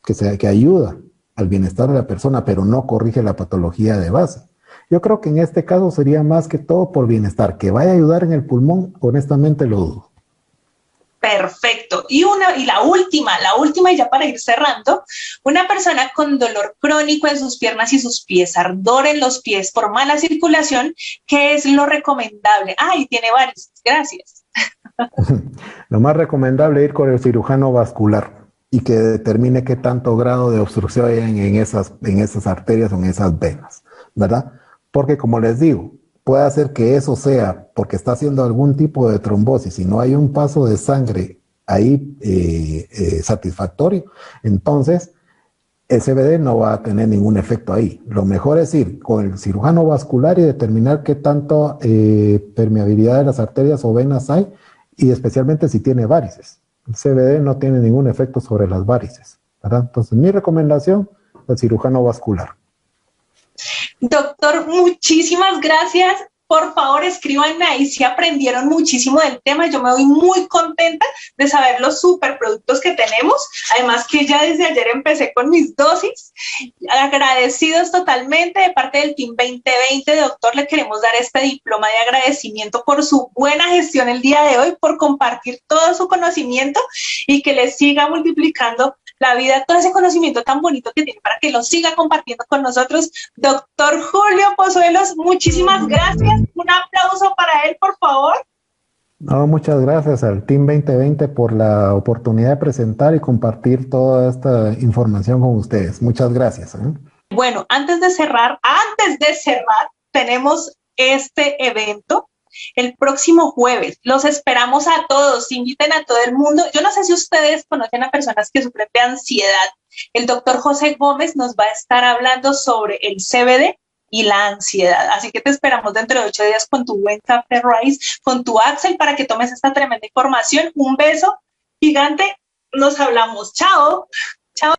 que ayuda al bienestar de la persona, pero no corrige la patología de base. Yo creo que en este caso sería más que todo por bienestar. Que vaya a ayudar en el pulmón, honestamente lo dudo. Perfecto. Y la última y ya para ir cerrando, una persona con dolor crónico en sus piernas y sus pies, ardor en los pies por mala circulación, ¿qué es lo recomendable? Y tiene varios. Gracias. Lo más recomendable es ir con el cirujano vascular y que determine qué tanto grado de obstrucción hay en esas arterias o en esas venas, ¿verdad? Porque como les digo, puede hacer que eso sea porque está haciendo algún tipo de trombosis y no hay un paso de sangre ahí satisfactorio, entonces el CBD no va a tener ningún efecto ahí. Lo mejor es ir con el cirujano vascular y determinar qué tanto permeabilidad de las arterias o venas hay y especialmente si tiene varices. El CBD no tiene ningún efecto sobre las varices, ¿verdad? Entonces mi recomendación, el cirujano vascular. Doctor, muchísimas gracias. Por favor, escriban ahí si aprendieron muchísimo del tema. Yo me voy muy contenta de saber los superproductos que tenemos. Además que ya desde ayer empecé con mis dosis. Agradecidos totalmente de parte del Team 2020. Doctor, le queremos dar este diploma de agradecimiento por su buena gestión el día de hoy, por compartir todo su conocimiento y que le siga multiplicando la vida, todo ese conocimiento tan bonito que tiene para que lo siga compartiendo con nosotros. Doctor Julio Pozuelos, muchísimas gracias. Un aplauso para él, por favor. No, muchas gracias al Team 2020 por la oportunidad de presentar y compartir toda esta información con ustedes. Muchas gracias. Bueno, antes de cerrar, tenemos este evento el próximo jueves. Los esperamos a todos, inviten a todo el mundo. Yo no sé si ustedes conocen a personas que sufren de ansiedad. El doctor José Gómez nos va a estar hablando sobre el CBD y la ansiedad. Así que te esperamos dentro de 8 días con tu buen café Rice, con tu Axel, para que tomes esta tremenda información. Un beso gigante. Nos hablamos. Chao. Chao.